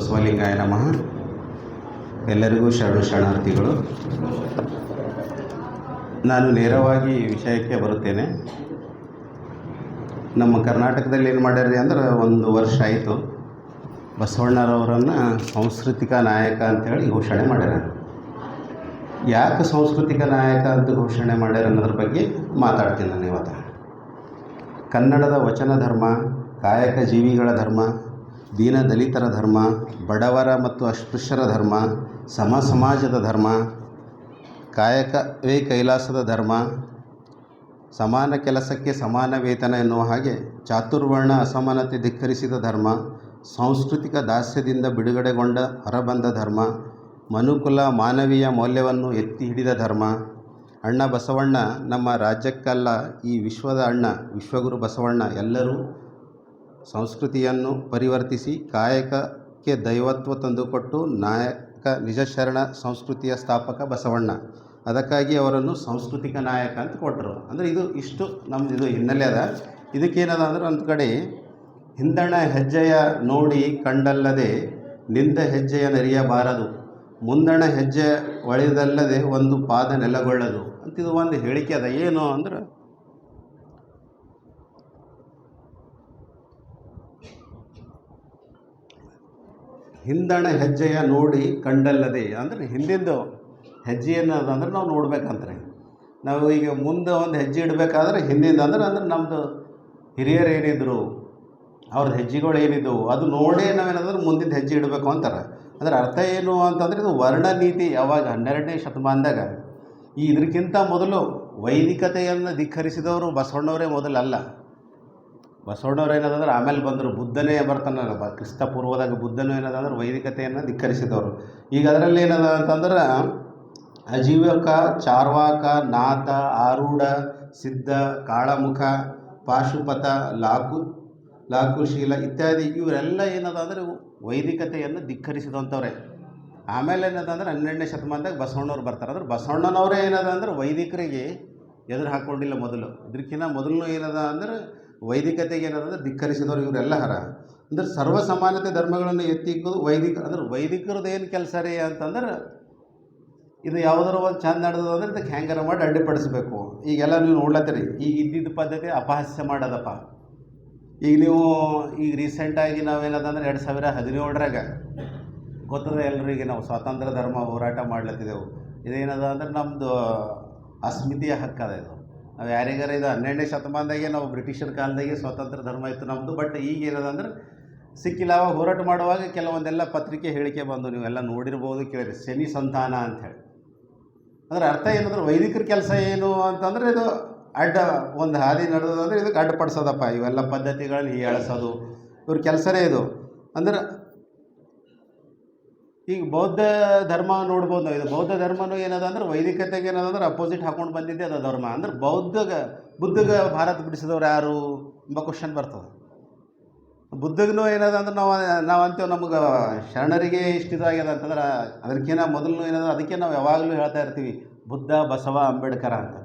ಬಸವಲಿಂಗಾಯ ನಮಃ. ಎಲ್ಲರಿಗೂ ಶರಣಾರ್ಥಿಗಳು. ನಾನು ನೇರವಾಗಿ ವಿಷಯಕ್ಕೆ ಬರುತ್ತೇನೆ. ನಮ್ಮ ಕರ್ನಾಟಕದಲ್ಲಿ ಏನು ಮಾಡ್ಯಾರಿ ಅಂದ್ರೆ, ಒಂದು ವರ್ಷ ಆಯಿತು ಬಸವಣ್ಣರವರನ್ನು ಸಾಂಸ್ಕೃತಿಕ ನಾಯಕ ಅಂಥೇಳಿ ಘೋಷಣೆ ಮಾಡ್ಯಾರ. ಯಾಕೆ ಸಾಂಸ್ಕೃತಿಕ ನಾಯಕ ಅಂತ ಘೋಷಣೆ ಮಾಡ್ಯಾರ ಅನ್ನೋದ್ರ ಬಗ್ಗೆ ಮಾತಾಡ್ತೀನಿ ನಾನು ಇವತ್ತು. ಕನ್ನಡದ ವಚನ ಧರ್ಮ, ಕಾಯಕ ಜೀವಿಗಳ ಧರ್ಮ, ದೀನ ದಲಿತರ ಧರ್ಮ, ಬಡವರ ಮತ್ತು ಅಸ್ಪೃಶ್ಯರ ಧರ್ಮ, ಸಮಾಜದ ಧರ್ಮ, ಕಾಯಕವೇ ಕೈಲಾಸದ ಧರ್ಮ, ಸಮಾನ ಕೆಲಸಕ್ಕೆ ಸಮಾನ ವೇತನ ಎನ್ನುವ ಹಾಗೆ ಚಾತುರ್ವರ್ಣ ಅಸಮಾನತೆ ಧಿಕ್ಕರಿಸಿದ ಧರ್ಮ, ಸಾಂಸ್ಕೃತಿಕ ದಾಸ್ಯದಿಂದ ಬಿಡುಗಡೆಗೊಂಡ ಹೊರಬಂದ ಧರ್ಮ, ಮನುಕುಲ ಮಾನವೀಯ ಮೌಲ್ಯವನ್ನು ಎತ್ತಿ ಹಿಡಿದ ಧರ್ಮ. ಅಣ್ಣ ಬಸವಣ್ಣ ನಮ್ಮ ರಾಜ್ಯಕ್ಕಲ್ಲ, ಈ ವಿಶ್ವದ ಅಣ್ಣ ವಿಶ್ವಗುರು ಬಸವಣ್ಣ ಎಲ್ಲರೂ ಸಂಸ್ಕೃತಿಯನ್ನು ಪರಿವರ್ತಿಸಿ ಕಾಯಕಕ್ಕೆ ದೈವತ್ವ ತಂದುಕೊಟ್ಟು ನಾಯಕ ನಿಜ ಶರಣ ಸಂಸ್ಕೃತಿಯ ಸ್ಥಾಪಕ ಬಸವಣ್ಣ. ಅದಕ್ಕಾಗಿ ಅವರನ್ನು ಸಾಂಸ್ಕೃತಿಕ ನಾಯಕ ಅಂತ ಕೊಟ್ಟರು. ಅಂದರೆ ಇಷ್ಟು ನಮ್ಮದು ಹಿನ್ನೆಲೆ ಅದ. ಇದಕ್ಕೇನದ ಅಂದ್ರೆ, ಒಂದು ಕಡೆ ಹಿಂದಣ ಹೆಜ್ಜೆಯ ನೋಡಿ ಕಂಡಲ್ಲದೆ ನಿಂದ ಹೆಜ್ಜೆಯ ನೆರೆಯಬಾರದು, ಮುಂದಣ ಹೆಜ್ಜೆ ಒಳೆದಲ್ಲದೆ ಒಂದು ಪಾದ ನೆಲಗೊಳ್ಳದು ಅಂತಿದು ಒಂದು ಹೇಳಿಕೆ ಅದ. ಏನು ಅಂದ್ರೆ, ಹಿಂದಣ ಹೆಜ್ಜೆಯ ನೋಡಿ ಕಂಡಲ್ಲದೆ ಅಂದರೆ ಹಿಂದಿಂದು ಹೆಜ್ಜೆ ಏನದ ಅಂದ್ರೆ ನಾವು ನೋಡ್ಬೇಕಂತಾರೆ. ನಾವು ಈಗ ಮುಂದೆ ಒಂದು ಹೆಜ್ಜೆ ಇಡಬೇಕಾದ್ರೆ ಹಿಂದಿಂದ ಅಂದ್ರೆ ನಮ್ಮದು ಹಿರಿಯರು ಏನಿದ್ರು, ಅವ್ರದ್ದು ಹೆಜ್ಜೆಗಳು ಏನಿದ್ದವು ಅದು ನೋಡೇ ನಾವೇನಾದ್ರೆ ಮುಂದಿನ ಹೆಜ್ಜೆ ಇಡಬೇಕು ಅಂತಾರೆ. ಅದರ ಅರ್ಥ ಏನು ಅಂತಂದರೆ, ಇದು ವರ್ಣನೀತಿ. ಯಾವಾಗ 12ನೇ ಶತಮಾನದಾಗ ಇದಕ್ಕಿಂತ ಮೊದಲು ವೈದಿಕತೆಯನ್ನು ಧಿಕ್ಕರಿಸಿದವರು ಬಸವಣ್ಣವರೇ ಮೊದಲಲ್ಲ. ಬಸವಣ್ಣವ್ರು ಏನದಂದ್ರೆ ಆಮೇಲೆ ಬಂದರು. ಬುದ್ಧನೇ ಬರ್ತಾನಲ್ಲ, ಕ್ರಿಸ್ತ ಪೂರ್ವದಾಗ ಬುದ್ಧನೂ ಏನದಂದ್ರೆ ವೈದಿಕತೆಯನ್ನು ಧಿಕ್ಕರಿಸಿದವರು. ಈಗ ಅದರಲ್ಲಿ ಏನದ ಅಂತಂದ್ರೆ, ಅಜೀವಕ, ಚಾರ್ವಾಕ, ನಾಥ, ಆರೂಢ, ಸಿದ್ಧ, ಕಾಳಮುಖ, ಪಾಶುಪತ, ಲಾಕುಶೀಲ ಇತ್ಯಾದಿ ಇವರೆಲ್ಲ ಏನದ ಅಂದರೆ ವೈದಿಕತೆಯನ್ನು ಧಿಕ್ಕರಿಸಿದಂಥವ್ರೆ. ಆಮೇಲೆ ಏನದ ಅಂದ್ರೆ 12ನೇ ಶತಮಾನದಾಗ ಬಸವಣ್ಣವ್ರು ಬರ್ತಾರೆ. ಅಂದ್ರೆ ಬಸವಣ್ಣನವರೇ ಏನದ ಅಂದ್ರೆ ವೈದಿಕರಿಗೆ ಎದುರು ಹಾಕ್ಕೊಂಡಿಲ್ಲ ಮೊದಲು. ಇದಕ್ಕಿಂತ ಮೊದಲು ಏನದ ಅಂದ್ರೆ ವೈದಿಕತೆಗೆ ಏನದಂದ್ರೆ ಧಿಕ್ಕರಿಸಿದವರು ಇವರೆಲ್ಲ ಹರ. ಅಂದ್ರೆ ಸರ್ವ ಸಮಾನತೆ ಧರ್ಮಗಳನ್ನು ಎತ್ತಿಕ್ಕೋದು ವೈದಿಕ. ಅಂದ್ರೆ ವೈದಿಕರದ್ದು ಏನು ಕೆಲಸ ರೀ ಅಂತಂದ್ರೆ, ಇದು ಯಾವುದರ ಒಂದು ಚಂದ ನಡೆದದು ಅಂದ್ರೆ ಇದಕ್ಕೆ ಹ್ಯಾಂಗರ ಮಾಡಿ ಅಡ್ಡಿಪಡಿಸ್ಬೇಕು. ಈಗೆಲ್ಲ ನೀವು ನೋಡ್ಲತ್ತೀರಿ, ಈಗ ಇದ್ದಿದ್ದ ಪದ್ಧತಿ ಅಪಹಾಸ್ಯ ಮಾಡೋದಪ್ಪ. ಈಗ ರೀಸೆಂಟಾಗಿ ನಾವೇನದಂದ್ರೆ 2017ರಾಗ ಗೊತ್ತದ ಎಲ್ಲರಿಗೆ, ನಾವು ಸ್ವಾತಂತ್ರ್ಯ ಧರ್ಮ ಹೋರಾಟ ಮಾಡ್ಲತ್ತಿದ್ದೆವು. ಇದೇನದ ಅಂದ್ರೆ ನಮ್ಮದು ಅಸ್ಮಿತೆಯ ಹಕ್ಕದ. ನಾವು ಯಾರಿಗಾರ ಇದು 12ನೇ ಶತಮಾನದಾಗೆ ನಾವು ಬ್ರಿಟಿಷರ ಕಾಲದಾಗೆ ಸ್ವಾತಂತ್ರ್ಯ ಧರ್ಮ ಇತ್ತು ನಮ್ಮದು. ಬಟ್ ಈಗ ಏನದಂದ್ರೆ ಸಿಕ್ಕಿಲ್ಲ. ಅವಾಗ ಹೋರಾಟ ಮಾಡುವಾಗ ಕೆಲವೊಂದೆಲ್ಲ ಪತ್ರಿಕೆ ಹೇಳಿಕೆ ಬಂದು, ನೀವೆಲ್ಲ ನೋಡಿರ್ಬೋದು, ಕೇಳಿರಿ, ಶನಿ ಸಂತಾನ ಅಂಥೇಳಿ. ಅಂದ್ರೆ ಅರ್ಥ ಏನಂದ್ರೆ, ವೈದಿಕರ ಕೆಲಸ ಏನು ಅಂತಂದರೆ ಇದು ಅಡ್ಡ ಒಂದು ಹಾದಿ ನಡೆದೋದಂದ್ರೆ ಇದಕ್ಕೆ ಅಡ್ಡಪಡಿಸೋದಪ್ಪ. ಇವೆಲ್ಲ ಪದ್ಧತಿಗಳನ್ನ ಹೀಯಾಳಿಸೋದು ಇವ್ರ ಕೆಲಸನೇ ಇದು. ಅಂದ್ರೆ ಈಗ ಬೌದ್ಧ ಧರ್ಮ ನೋಡ್ಬೋದು ನಾವು. ಇದು ಬೌದ್ಧ ಧರ್ಮನೂ ಏನದ ಅಂದ್ರೆ ವೈದಿಕತೆಗೆ ಏನದಂದ್ರೆ ಅಪೋಸಿಟ್ ಹಾಕೊಂಡು ಬಂದಿದ್ದೆ ಅದು ಧರ್ಮ. ಅಂದ್ರೆ ಬುದ್ಧಗೆ ಭಾರತ ಬಿಡಿಸಿದವ್ರು ಯಾರು ಎಂಬ ಕ್ವಶನ್ ಬರ್ತದೆ. ಬುದ್ಧಗೂ ಏನದ ಅಂದ್ರೆ ನಾವು ಅಂತೀವಿ, ನಮಗೆ ಶರಣರಿಗೆ ಇಷ್ಟಿದಾಗ್ಯದ ಅಂತಂದ್ರೆ ಅದಕ್ಕಿಂತ ಮೊದಲು ಏನದ, ಅದಕ್ಕೆ ನಾವು ಯಾವಾಗಲೂ ಹೇಳ್ತಾ ಇರ್ತೀವಿ ಬುದ್ಧ, ಬಸವ, ಅಂಬೇಡ್ಕರ್ ಅಂತ.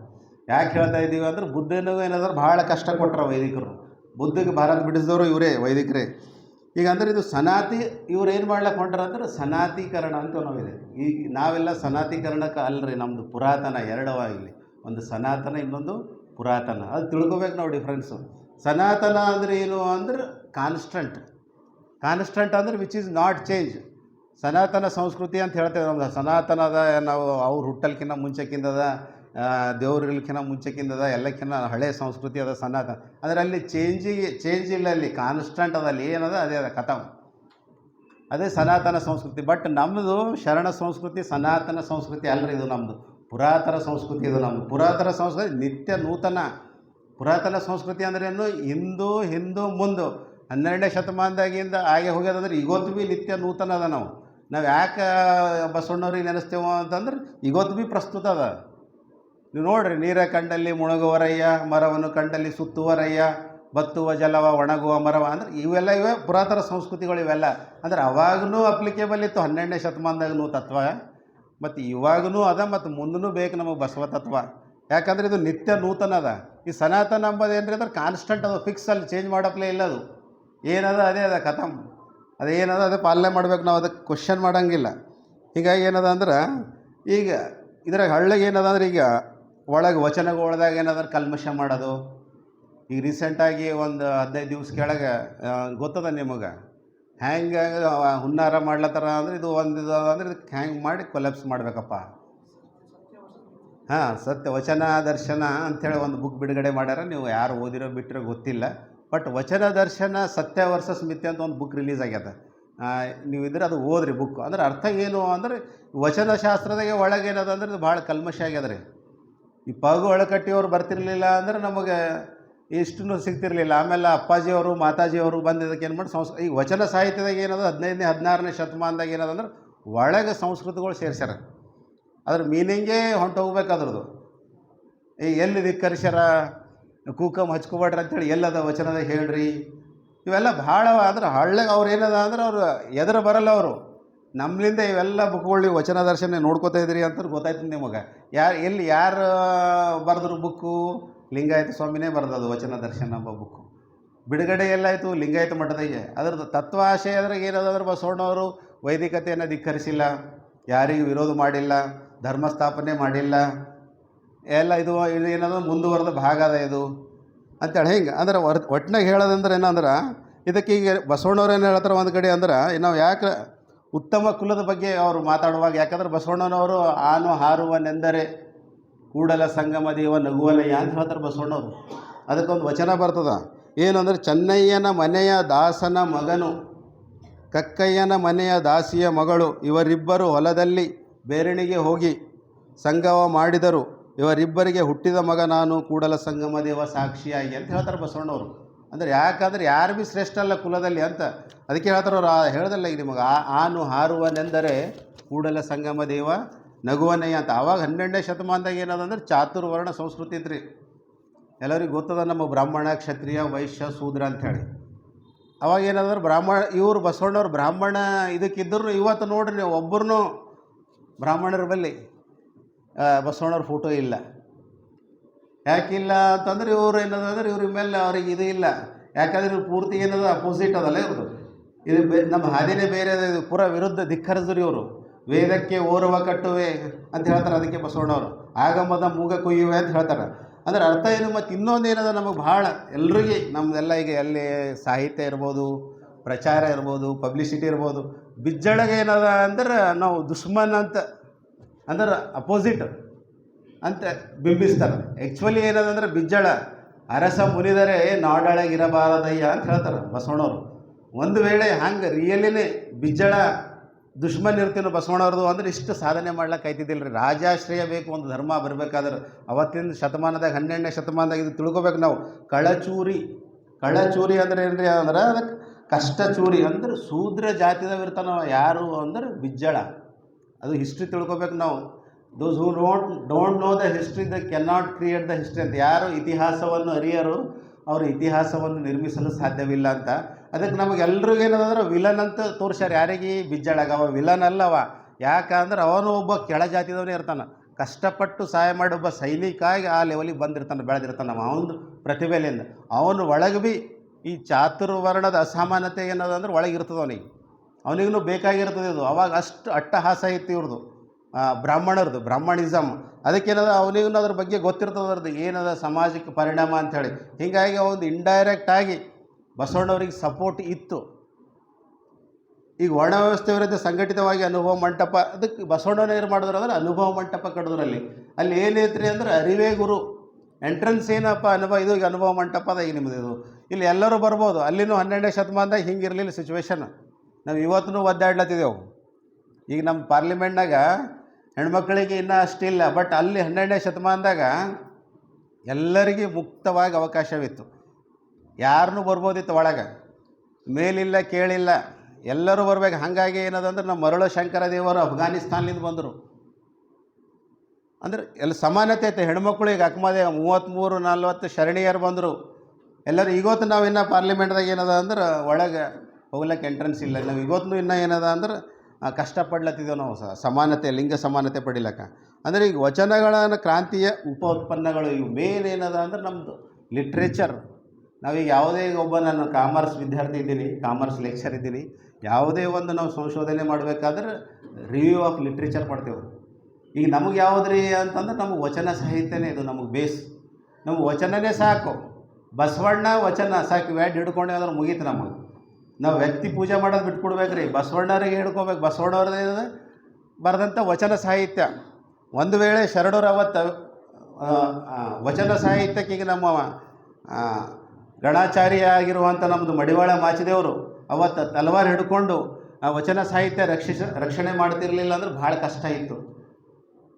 ಯಾಕೆ ಹೇಳ್ತಾ ಇದ್ದೀವಿ ಅಂದ್ರೆ, ಬುದ್ಧನಿಗೂ ಏನಾದ್ರೆ ಭಾಳ ಕಷ್ಟ ಕೊಟ್ಟರು ವೈದಿಕರು. ಬುದ್ಧಗೆ ಭಾರತ ಬಿಡಿಸಿದವರು ಇವರೇ, ವೈದಿಕರೇ. ಈಗ ಅಂದ್ರೆ ಇದು ಸನಾತಿ, ಇವ್ರು ಏನು ಮಾಡ್ಲಿಕ್ಕೆ ಹೊಂಟಾರ ಅಂದ್ರೆ ಸನಾತೀಕರಣ ಅಂತ ನಾವಿದೆ. ಈಗ ನಾವೆಲ್ಲ ಸನಾತೀಕರಣಕ್ಕೆ ಅಲ್ಲರಿ, ನಮ್ಮದು ಪುರಾತನ ಎರಡವ. ಇಲ್ಲಿ ಒಂದು ಸನಾತನ, ಇನ್ನೊಂದು ಪುರಾತನ. ಅದು ತಿಳ್ಕೊಬೇಕು ನಾವು ಡಿಫ್ರೆನ್ಸು. ಸನಾತನ ಅಂದರೆ ಏನು ಅಂದ್ರೆ ಕಾನ್ಸ್ಟಂಟ್ ಅಂದರೆ ವಿಚ್ ಈಸ್ ನಾಟ್ ಚೇಂಜ್. ಸನಾತನ ಸಂಸ್ಕೃತಿ ಅಂತ ಹೇಳ್ತೇವೆ. ನಮ್ದು ಸನಾತನದ, ನಾವು ಅವ್ರು ಹುಟ್ಟಲ್ಕಿನ್ನ ಮುಂಚೆಕಿಂದದ, ದೇವ್ರಿಗಿಲ್ಕಿನ್ನ ಮುಂಚೆಕಿಂದದ, ಎಲ್ಲಕ್ಕಿಂತ ಹಳೆ ಸಂಸ್ಕೃತಿ ಅದ ಸನಾತನ. ಅಂದರೆ ಅಲ್ಲಿ ಚೇಂಜ್ ಇಲ್ಲ, ಅಲ್ಲಿ ಕಾನ್ಸ್ಟಂಟ್ ಅದ. ಅಲ್ಲಿ ಏನದ ಅದೇ ಅದ ಖತಮ್. ಅದೇ ಸನಾತನ ಸಂಸ್ಕೃತಿ. ಬಟ್ ನಮ್ಮದು ಶರಣ ಸಂಸ್ಕೃತಿ ಸನಾತನ ಸಂಸ್ಕೃತಿ ಅಲ್ಲರಿ, ಇದು ನಮ್ಮದು ಪುರಾತನ ಸಂಸ್ಕೃತಿ. ಇದು ನಮ್ಮದು ಪುರಾತನ ಸಂಸ್ಕೃತಿ, ನಿತ್ಯ ನೂತನ. ಪುರಾತನ ಸಂಸ್ಕೃತಿ ಅಂದ್ರೇನು, ಹಿಂದೂ ಮುಂದೆ 12ನೇ ಶತಮಾನದಾಗಿಂದ ಹಾಗೆ ಹೋಗ್ಯದಂದ್ರೆ ಇವತ್ತು ಭೀ ನಿತ್ಯ ನೂತನ ಅದ. ನಾವು ಯಾಕೆ ಬಸವಣ್ಣವ್ರಿಗೆ ನೆನೆಸ್ತೇವೋ ಅಂತಂದ್ರೆ ಇವತ್ತು ಭೀ ಪ್ರಸ್ತುತ ಅದ. ನೀವು ನೋಡಿರಿ, ನೀರ ಕಂಡಲ್ಲಿ ಮುಳುಗುವರಯ್ಯ, ಮರವನ್ನು ಕಂಡಲ್ಲಿ ಸುತ್ತುವರಯ್ಯ, ಬತ್ತುವ ಜಲವ ಒಣಗುವ ಮರವ. ಅಂದ್ರೆ ಇವೇ ಪುರಾತನ ಸಂಸ್ಕೃತಿಗಳು. ಇವೆಲ್ಲ ಅಂದ್ರೆ ಅವಾಗೂ ಅಪ್ಲಿಕೇಬಲ್ ಇತ್ತು 12ನೇ ಶತಮಾನದಾಗೂ ತತ್ವ, ಮತ್ತು ಇವಾಗೂ ಅದ, ಮತ್ತು ಮುಂದೂ ಬೇಕು ನಮಗೆ ಬಸವ ತತ್ವ. ಯಾಕಂದರೆ ಇದು ನಿತ್ಯ ನೂತನ ಅದ. ಈ ಸನಾತನ ಅಂಬೋದು ಏನು ರೀ ಅಂದ್ರೆ ಕಾನ್ಸ್ಟಂಟ್ ಅದು, ಫಿಕ್ಸ್. ಅಲ್ಲಿ ಚೇಂಜ್ ಮಾಡೋಪ್ಲೇ ಇಲ್ಲ. ಅದು ಏನದ ಅದೇ ಅದ ಖತಮ್. ಅದೇನದ ಅದು ಪಾಲನೆ ಮಾಡ್ಬೇಕು, ನಾವು ಅದಕ್ಕೆ ಕ್ವಶನ್ ಮಾಡೋಂಗಿಲ್ಲ. ಹೀಗಾಗಿ ಏನದ ಅಂದ್ರೆ ಈಗ ಇದ್ರಾಗ ಹಳ್ಳಿಗೆ ಏನದ ಅಂದ್ರೆ ಈಗ ಒಳಗೆ ವಚನಗಳದಾಗ ಏನದ ಕಲ್ಮಶ ಮಾಡೋದು. ಈಗ ರೀಸೆಂಟಾಗಿ ಒಂದು 15 ದಿವ್ಸ ಕೆಳಗೆ ಗೊತ್ತದ ನಿಮಗೆ ಹ್ಯಾಂಗೆ ಹುನ್ನಾರ ಮಾಡ್ಲತ್ತಾರ ಅಂದ್ರೆ ಇದು ಒಂದು ಅಂದ್ರೆ ಇದಕ್ಕೆ ಹ್ಯಾಂಗೆ ಮಾಡಿ ಕೊಲ್ಯಾಪ್ಸ್ ಮಾಡಬೇಕಪ್ಪ. ಹಾಂ, ಸತ್ಯ ವಚನ ದರ್ಶನ ಅಂಥೇಳಿ ಒಂದು ಬುಕ್ ಬಿಡುಗಡೆ ಮಾಡ್ಯಾರ. ನೀವು ಯಾರು ಓದಿರೋ ಬಿಟ್ಟಿರೋ ಗೊತ್ತಿಲ್ಲ. ಬಟ್ ವಚನ ದರ್ಶನ ಸತ್ಯ ವರ್ಸಸ್ ಮಿಥ್ಯ ಅಂತ ಒಂದು ಬುಕ್ ರಿಲೀಸ್ ಆಗ್ಯದ. ನೀವು ಇದ್ರೆ ಅದು ಓದ್ರಿ ಬುಕ್. ಅಂದ್ರೆ ಅರ್ಥ ಏನು ಅಂದರೆ ವಚನಶಾಸ್ತ್ರದಾಗೆ ಒಳಗೇನದ ಅಂದ್ರೆ ಇದು ಭಾಳ ಕಲ್ಮಶ ಆಗ್ಯದ ರೀ. ಈ ಪಗು ಒಳಕಟ್ಟಿಯವ್ರು ಬರ್ತಿರ್ಲಿಲ್ಲ ಅಂದ್ರೆ ನಮಗೆ ಇಷ್ಟೂ ಸಿಗ್ತಿರ್ಲಿಲ್ಲ. ಆಮೇಲೆ ಅಪ್ಪಾಜಿಯವರು ಮಾತಾಜಿಯವರು ಬಂದು ಇದಕ್ಕೆ ಏನು ಮಾಡಿ ಈಗ ವಚನ ಸಾಹಿತ್ಯದಾಗ ಏನದ 15ನೇ 16ನೇ ಶತಮಾನದಾಗ ಏನದ ಅಂದ್ರೆ ಒಳಗೆ ಸಂಸ್ಕೃತಗಳು ಸೇರ್ಸ್ಯಾರ. ಅದ್ರ ಮೀನಿಂಗೇ ಹೊಂಟೋಗ್ಬೇಕು ಅದ್ರದ್ದು. ಈಗ ಎಲ್ಲಿ ಧಿಕ್ಕರಿಸ್ಯಾರ, ಕೂಕಮ್ ಹಚ್ಕೊಬೇಡ್ರಿ ಅಂತೇಳಿ ಎಲ್ಲದ ವಚನದಾಗ ಹೇಳ್ರಿ. ಇವೆಲ್ಲ ಭಾಳ ಅಂದ್ರೆ ಹಳ್ಳಿಗೆ ಅವ್ರು ಏನದ ಅಂದ್ರೆ ಅವ್ರು ಎದುರು ಬರಲ್ಲ. ಅವರು ನಮ್ಮಲಿಂದ ಇವೆಲ್ಲ ಬುಕ್ಗಳು ನೀವು ವಚನ ದರ್ಶನ ನೋಡ್ಕೋತಾ ಇದ್ರಿ ಅಂತ ಗೊತ್ತಾಯ್ತು ನಿಮಗೆ. ಯಾರು ಬರೆದ್ರು ಬುಕ್ಕು? ಲಿಂಗಾಯತ ಸ್ವಾಮಿನೇ ಬರೆದದು ವಚನ ದರ್ಶನ ಎಂಬ ಬುಕ್ಕು. ಬಿಡುಗಡೆ ಎಲ್ಲಾಯಿತು ಲಿಂಗಾಯತ ಮಠದಾಗೆ. ಅದ್ರದ್ದು ತತ್ವ ಆಶಯ ಅದ್ರಾಗ ಏನದಂದ್ರೆ ಬಸವಣ್ಣವರು ವೈದಿಕತೆಯನ್ನು ಧಿಕ್ಕರಿಸಿಲ್ಲ, ಯಾರಿಗೂ ವಿರೋಧ ಮಾಡಿಲ್ಲ, ಧರ್ಮ ಸ್ಥಾಪನೆ ಮಾಡಿಲ್ಲ. ಎಲ್ಲ ಇದು ಏನದ ಮುಂದುವರೆದ ಭಾಗ ಅದ ಇದು ಅಂತೇಳಿ. ಹಿಂಗೆ ಅಂದ್ರೆ ಒಟ್ಟಿನಾಗ ಹೇಳೋದಂದ್ರೆ ಏನಂದ್ರೆ ಇದಕ್ಕೆ ಈಗ ಬಸವಣ್ಣವ್ರು ಏನು ಹೇಳ್ತಾರೆ ಒಂದು ಕಡೆ ಅಂದ್ರೆ ನಾವು ಯಾಕೆ ಉತ್ತಮ ಕುಲದ ಬಗ್ಗೆ ಅವರು ಮಾತಾಡುವಾಗ, ಯಾಕಂದ್ರೆ ಬಸವಣ್ಣನವರು ಆನು ಹಾರುವನೆಂದರೆ ಕೂಡಲ ಸಂಗಮ ದೇವ ನಗುವನಯ್ಯ ಅಂತ ಹೇಳ್ತಾರೆ ಬಸವಣ್ಣವರು. ಅದಕ್ಕೊಂದು ವಚನ ಬರ್ತದ ಏನು ಅಂದರೆ, ಚೆನ್ನಯ್ಯನ ಮನೆಯ ದಾಸನ ಮಗನು ಕಕ್ಕಯ್ಯನ ಮನೆಯ ದಾಸಿಯ ಮಗಳು, ಇವರಿಬ್ಬರು ಹೊಲದಲ್ಲಿ ಬೇರಣಿಗೆ ಹೋಗಿ ಸಂಗಮ ಮಾಡಿದರು, ಇವರಿಬ್ಬರಿಗೆ ಹುಟ್ಟಿದ ಮಗ ನಾನು ಕೂಡಲ ಸಂಗಮ ದೇವ ಸಾಕ್ಷಿಯಾಗಿ ಅಂತ ಹೇಳ್ತಾರೆ ಬಸವಣ್ಣವರು. ಅಂದರೆ ಯಾಕಂದ್ರೆ ಯಾರು ಭೀ ಶ್ರೇಷ್ಠ ಅಲ್ಲ ಕುಲದಲ್ಲಿ ಅಂತ. ಅದಕ್ಕೆ ಹೇಳ್ತಾರೆ ಅವ್ರು. ಹೇಳ್ದಲ್ಲ ಈಗ ನಿಮಗೆ ಆನು ಹಾರುವನೆಂದರೆ ಕೂಡಲ ಸಂಗಮ ದೇವ ನಗುವನಯ್ಯ ಅಂತ. ಆವಾಗ 12ನೇ ಶತಮಾನದಾಗ ಏನದಂದ್ರೆ ಚಾತುರ್ವರ್ಣ ಸಂಸ್ಕೃತಿ ಇತ್ತು ರೀ. ಎಲ್ಲರಿಗೂ ಗೊತ್ತದ ನಮ್ಮ ಬ್ರಾಹ್ಮಣ, ಕ್ಷತ್ರಿಯ, ವೈಶ್ಯ, ಶೂದ್ರ ಅಂಥೇಳಿ. ಅವಾಗ ಏನಂದ್ರೆ ಇವರು ಬಸವಣ್ಣವ್ರು ಬ್ರಾಹ್ಮಣ ಇದಕ್ಕಿದ್ದರೂ ಇವತ್ತು ನೋಡ್ರಿ ನೀವು ಒಬ್ಬರನ್ನೂ ಬ್ರಾಹ್ಮಣರ ಬಲ್ಲಿ ಬಸವಣ್ಣವ್ರ ಫೋಟೋ ಇಲ್ಲ. ಯಾಕಿಲ್ಲ ಅಂತಂದ್ರೆ ಇವರು ಏನದಂದ್ರೆ ಇವ್ರ ಮೇಲೆ ಅವ್ರಿಗೆ ಇದು ಇಲ್ಲ. ಯಾಕಂದ್ರೆ ಇವ್ರು ಪೂರ್ತಿ ಏನದ ಅಪೋಸಿಟ್ ಅದಲ್ಲ ಇವ್ರದ್ದು. ಇದು ನಮ್ಮ ಹಾದಿನೇ ಬೇರೆ ಅದ. ಇದು ಪೂರ ವಿರುದ್ಧ ಧಿಕ್ಕರಿಸಿದ್ರು ಇವರು. ವೇದಕ್ಕೆ ಓರ್ವ ಕಟ್ಟುವೆ ಅಂತ ಹೇಳ್ತಾರೆ ಅದಕ್ಕೆ ಬಸವಣ್ಣವರು. ಆಗಮದ ಮೂಗ ಕೊಯ್ಯುವೆ ಅಂತ ಹೇಳ್ತಾರೆ. ಅಂದ್ರೆ ಅರ್ಥ ಏನು? ಮತ್ತು ಇನ್ನೊಂದು ಏನದ ನಮಗೆ ಭಾಳ ಎಲ್ರಿಗೆ ನಮ್ಮದೆಲ್ಲ ಈಗ ಎಲ್ಲಿ ಸಾಹಿತ್ಯ ಇರ್ಬೋದು, ಪ್ರಚಾರ ಇರ್ಬೋದು, ಪಬ್ಲಿಸಿಟಿ ಇರ್ಬೋದು, ಬಿಜ್ಜಳಗೆ ಏನದ ಅಂದ್ರೆ ನಾವು ದುಶ್ಮನ್ ಅಂತ ಅಂದ್ರೆ ಅಪೋಸಿಟ್ ಅಂತ ಬಿಂಬಿಸ್ತಾರೆ. ಆ್ಯಕ್ಚುಲಿ ಏನದಂದ್ರೆ ಬಿಜ್ಜಳ ಅರಸ ಮುನಿದರೆ ನಾಡೊಳಗಿರಬಾರದಯ್ಯ ಅಂತ ಹೇಳ್ತಾರೆ ಬಸವಣ್ಣವರು. ಒಂದು ವೇಳೆ ಹಂಗೆ ರಿಯಲಿನೇ ಬಿಜ್ಜಳ ದುಶ್ಮನ್ ಇರ್ತೀನೋ ಬಸವಣ್ಣವ್ರದ್ದು ಅಂದ್ರೆ ಇಷ್ಟು ಸಾಧನೆ ಮಾಡ್ಲಿಕ್ಕೆ ಆಯ್ತಿದ್ದಿಲ್ಲ ರೀ. ರಾಜಾಶ್ರಯ ಬೇಕು ಒಂದು ಧರ್ಮ ಬರಬೇಕಾದ್ರೆ. ಅವತ್ತಿನ ಶತಮಾನದಾಗ 12ನೇ ಶತಮಾನದಾಗ ಇದು ತಿಳ್ಕೊಬೇಕು ನಾವು. ಕಳ್ಳಚೂರಿ ಅಂದ್ರೆ ಏನು ರೀ ಅಂದ್ರೆ ಅದಕ್ಕೆ ಕಷ್ಟಚೂರಿ ಅಂದ್ರೆ ಶೂದ್ರ ಜಾತಿದವ ಇರ್ತಾನವ ಯಾರು ಅಂದ್ರೆ ಬಿಜ್ಜಳ. ಅದು ಹಿಸ್ಟ್ರಿ ತಿಳ್ಕೊಬೇಕು ನಾವು. Those who don't know the history they cannot create the history ಅಂತ. ಯಾರು ಇತಿಹಾಸವನ್ನು ಅರಿಯರು ಅವರು ಇತಿಹಾಸವನ್ನು ನಿರ್ಮಿಸಲು ಸಾಧ್ಯವಿಲ್ಲ ಅಂತ. ಅದಕ್ಕೆ ನಮಗೆಲ್ರಿಗೂ ಏನದಂದ್ರೆ ವಿಲನ್ ಅಂತ ತೋರ್ಸ್ಯಾರ. ಯಾರಿಗೆ? ಬಿಜ್ಜಳಗ. ಅವ ವಿಲನ್ ಅಲ್ಲವ. ಯಾಕಂದ್ರೆ ಅವನು ಒಬ್ಬ ಕೆಳ ಜಾತಿದವನೇ ಇರ್ತಾನೆ. ಕಷ್ಟಪಟ್ಟು ಸಹಾಯ ಮಾಡಿ ಒಬ್ಬ ಸೈನಿಕಾಗಿ ಆ ಲೆವೆಲಿಗೆ ಬಂದಿರ್ತಾನೆ, ಬೆಳೆದಿರ್ತಾನೆ. ಅವನು ಪ್ರತಿಭೆಲಿಂದ ಅವನು ಒಳಗೆ ಭೀ ಈ ಚಾತುರ್ವರ್ಣದ ಅಸಮಾನತೆ ಏನದಂದ್ರೆ ಒಳಗಿರ್ತದೆ ಅವನಿಗೂ ಬೇಕಾಗಿರ್ತದೆ ಇದು. ಅವಾಗ ಅಷ್ಟು ಅಟ್ಟಹಾಸ ಇತ್ತು ಇವ್ರದ್ದು ಬ್ರಾಹ್ಮಣರದು, ಬ್ರಾಹ್ಮಣಿಸಮ್. ಅದಕ್ಕೇನದ ಅವನಿಗೂ ಅದ್ರ ಬಗ್ಗೆ ಗೊತ್ತಿರ್ತದೆ ಅದ್ರದ್ದು ಏನದ ಸಮಾಜಕ್ಕೆ ಪರಿಣಾಮ ಅಂಥೇಳಿ. ಹೀಗಾಗಿ ಒಂದು ಇಂಡೈರೆಕ್ಟಾಗಿ ಬಸವಣ್ಣವ್ರಿಗೆ ಸಪೋರ್ಟ್ ಇತ್ತು. ಈಗ ವರ್ಣ ವ್ಯವಸ್ಥೆ ವಿರುದ್ಧ ಸಂಘಟಿತವಾಗಿ ಅನುಭವ ಮಂಟಪ, ಅದಕ್ಕೆ ಬಸವಣ್ಣನ ಏನು ಮಾಡಿದ್ರು ಅಂದ್ರೆ ಅನುಭವ ಮಂಟಪ ಕಡಿದ್ರಲ್ಲಿ. ಅಲ್ಲಿ ಏನೈತ್ರಿ ಅಂದ್ರೆ ಅರಿವೇ ಗುರು. ಎಂಟ್ರೆನ್ಸ್ ಏನಪ್ಪ ಅನುಭವ, ಇದು ಈಗ ಅನುಭವ ಮಂಟಪ ಅದ ಈಗ ನಿಮ್ಮದು. ಇದು ಇಲ್ಲಿ ಎಲ್ಲರೂ ಬರ್ಬೋದು. ಅಲ್ಲಿನೂ 12ನೇ ಶತಮಾನದಾಗ ಹಿಂಗಿರಲಿಲ್ಲ ಸಿಚುವೇಶನ್. ನಾವು ಇವತ್ತೂ ಒದ್ದಾಡ್ಲತ್ತಿದ್ದೆವು. ಈಗ ನಮ್ಮ ಪಾರ್ಲಿಮೆಂಟ್ನಾಗ ಹೆಣ್ಮಕ್ಳಿಗೆ ಇನ್ನೂ ಅಷ್ಟಿಲ್ಲ. ಬಟ್ ಅಲ್ಲಿ 12ನೇ ಶತಮಾನದಾಗ ಎಲ್ಲರಿಗೂ ಮುಕ್ತವಾಗಿ ಅವಕಾಶವಿತ್ತು. ಯಾರನ್ನೂ ಬರ್ಬೋದಿತ್ತು ಒಳಗೆ. ಮೇಲಿಲ್ಲ ಕೇಳಿಲ್ಲ, ಎಲ್ಲರೂ ಬರ್ಬೇಕು. ಹಾಗಾಗಿ ಏನದಂದ್ರೆ ನಮ್ಮ ಮರಳು ಶಂಕರ ದೇವರು ಅಫ್ಘಾನಿಸ್ತಾನ್ಲಿಂದ ಬಂದರು. ಅಂದ್ರೆ ಎಲ್ಲ ಸಮಾನತೆ ಐತೆ. ಹೆಣ್ಮಕ್ಳು ಈಗ ಅಕಮದೆ 33-40 ಶರಣಿಯರು ಬಂದರು ಎಲ್ಲರೂ. ಇವತ್ತು ನಾವು ಇನ್ನೂ ಪಾರ್ಲಿಮೆಂಟ್ದಾಗ ಏನದ ಅಂದ್ರೆ ಒಳಗೆ ಹೋಗ್ಲಿಕ್ಕೆ ಎಂಟ್ರೆನ್ಸ್ ಇಲ್ಲ. ನಾವು ಇವತ್ತು ಇನ್ನೂ ಏನದ ಅಂದ್ರೆ ಕಷ್ಟಪಡ್ಲತ್ತಿದ್ದೇವೆ ನಾವು ಸಮಾನತೆ, ಲಿಂಗ ಸಮಾನತೆ ಪಡಿಲಕ್ಕ. ಅಂದರೆ ಈಗ ವಚನಗಳ ಕ್ರಾಂತಿಯ ಉಪ ಉತ್ಪನ್ನಗಳು ಇವು ಮೇನ್ ಏನದ ಅಂದ್ರೆ ನಮ್ಮದು ಲಿಟ್ರೇಚರ್, ನಾವೀಗ ಯಾವುದೇ ಒಬ್ಬ ನಾನು ಕಾಮರ್ಸ್ ವಿದ್ಯಾರ್ಥಿ ಇದ್ದೀನಿ, ಕಾಮರ್ಸ್ ಲೆಕ್ಚರ್ ಇದ್ದೀನಿ, ಯಾವುದೇ ಒಂದು ನಾವು ಸಂಶೋಧನೆ ಮಾಡಬೇಕಾದ್ರೆ ರಿವ್ಯೂ ಆಫ್ ಲಿಟ್ರೇಚರ್ ಮಾಡ್ತೇವೆ. ಈಗ ನಮಗೆ ಯಾವುದ್ರಿ ಅಂತಂದ್ರೆ ನಮಗೆ ವಚನ ಸಾಹಿತ್ಯನೇ ಇದು ನಮಗೆ ಬೇಸ್. ನಮಗೆ ವಚನನೇ ಸಾಕು, ಬಸವಣ್ಣ ವಚನ ಸಾಕು, ವ್ಯಾಡ್ ಹಿಡ್ಕೊಂಡೆ ಅಂದ್ರೆ ಮುಗೀತು ನಮಗೆ. ನಾವು ವ್ಯಕ್ತಿ ಪೂಜೆ ಮಾಡೋದು ಬಿಟ್ಕೊಡ್ಬೇಕು ರೀ, ಬಸವಣ್ಣರಿಗೆ ಹಿಡ್ಕೋಬೇಕು. ಬಸವಣ್ಣವ್ರದ್ದು ಬರೆದಂಥ ವಚನ ಸಾಹಿತ್ಯ. ಒಂದು ವೇಳೆ ಶರಣರು ಅವತ್ತು ವಚನ ಸಾಹಿತ್ಯಕ್ಕೆ ಈಗ ನಮ್ಮ ಗಣಾಚಾರ್ಯ ಆಗಿರುವಂಥ ನಮ್ಮದು ಮಡಿವಾಳ ಮಾಚಿದೇವರು ಅವತ್ತು ತಲವಾರು ಹಿಡ್ಕೊಂಡು ಆ ವಚನ ಸಾಹಿತ್ಯ ರಕ್ಷಣೆ ಮಾಡ್ತಿರ್ಲಿಲ್ಲ ಅಂದ್ರೆ ಭಾಳ ಕಷ್ಟ ಇತ್ತು.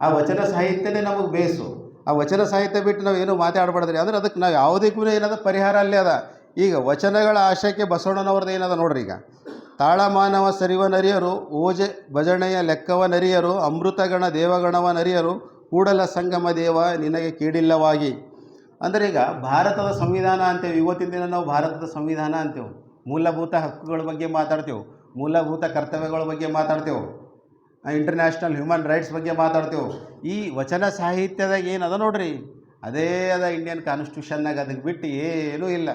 ಆ ವಚನ ಸಾಹಿತ್ಯನೇ ನಮಗೆ ಬೇಸು. ಆ ವಚನ ಸಾಹಿತ್ಯ ಬಿಟ್ಟು ನಾವು ಏನೂ ಮಾತಾಡಬಾರ್ದ್ರಿ. ಅಂದ್ರೆ ಅದಕ್ಕೆ ನಾವು ಯಾವುದಕ್ಕೂ ಏನದ ಪರಿಹಾರ ಅಲ್ಲೇ ಅದ. ಈಗ ವಚನಗಳ ಆಶಯಕ್ಕೆ ಬಸವಣ್ಣನವ್ರದ್ದು ಏನದ ನೋಡ್ರಿ. ಈಗ ತಾಳಮಾನವ ಸರಿವ ನರಿಯರು, ಓಜೆ ಭಜನೆಯ ಲೆಕ್ಕವ ನರಿಯರು, ಅಮೃತಗಣ ದೇವಗಣವ ನರಿಯರು, ಕೂಡಲ ಸಂಗಮ ದೇವ ನಿನಗೆ ಕೀಡಿಲ್ಲವಾಗಿ. ಅಂದರೆ ಈಗ ಭಾರತದ ಸಂವಿಧಾನ ಅಂತೇವೆ, ಇವತ್ತಿನ ದಿನ ನಾವು ಭಾರತದ ಸಂವಿಧಾನ ಅಂತೇವೆ. ಮೂಲಭೂತ ಹಕ್ಕುಗಳ ಬಗ್ಗೆ ಮಾತಾಡ್ತೇವೆ, ಮೂಲಭೂತ ಕರ್ತವ್ಯಗಳ ಬಗ್ಗೆ ಮಾತಾಡ್ತೇವೆ, ಇಂಟರ್ನ್ಯಾಷನಲ್ ಹ್ಯೂಮನ್ ರೈಟ್ಸ್ ಬಗ್ಗೆ ಮಾತಾಡ್ತೇವೆ. ಈ ವಚನ ಸಾಹಿತ್ಯದಾಗ ಏನದ ನೋಡ್ರಿ, ಅದೇ ಅದ ಇಂಡಿಯನ್ ಕಾನ್ಸ್ಟಿಟ್ಯೂಷನ್ನಾಗ. ಅದಕ್ಕೆ ಬಿಟ್ಟು ಏನೂ ಇಲ್ಲ.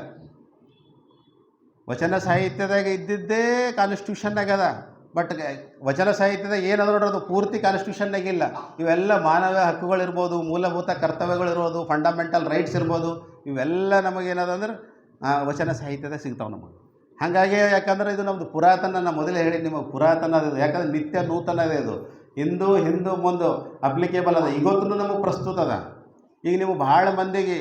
ವಚನ ಸಾಹಿತ್ಯದಾಗ ಇದ್ದಿದ್ದೇ ಕಾನ್ಸ್ಟಿಟ್ಯೂಷನ್ನಾಗ ಅದ. ಬಟ್ ವಚನ ಸಾಹಿತ್ಯದಾಗ ಏನದ ನೋಡ್ರಿ, ಅದು ಪೂರ್ತಿ ಕಾನ್ಸ್ಟಿಟ್ಯೂಷನ್ನಾಗಿಲ್ಲ. ಇವೆಲ್ಲ ಮಾನವ ಹಕ್ಕುಗಳಿರ್ಬೋದು, ಮೂಲಭೂತ ಕರ್ತವ್ಯಗಳಿರ್ಬೋದು, ಫಂಡಮೆಂಟಲ್ ರೈಟ್ಸ್ ಇರ್ಬೋದು, ಇವೆಲ್ಲ ನಮಗೇನದ ಅಂದ್ರೆ ವಚನ ಸಾಹಿತ್ಯದಾಗ ಸಿಗ್ತಾವೆ ನಮಗೆ. ಹಾಗಾಗಿ ಯಾಕಂದ್ರೆ ಇದು ನಮ್ಮದು ಪುರಾತನ, ನಾನು ಮೊದಲೇ ಹೇಳಿ ನಿಮಗೆ ಪುರಾತನ ಅದು. ಯಾಕಂದ್ರೆ ನಿತ್ಯ ನೂತನ ಇದೆ ಇದು. ಹಿಂದೂ ಮುಂದೆ ಅಪ್ಲಿಕೇಬಲ್ ಅದ, ಇವತ್ತೂ ನಮಗೆ ಪ್ರಸ್ತುತ ಅದ. ಈಗ ನೀವು ಭಾಳ ಮಂದಿಗೆ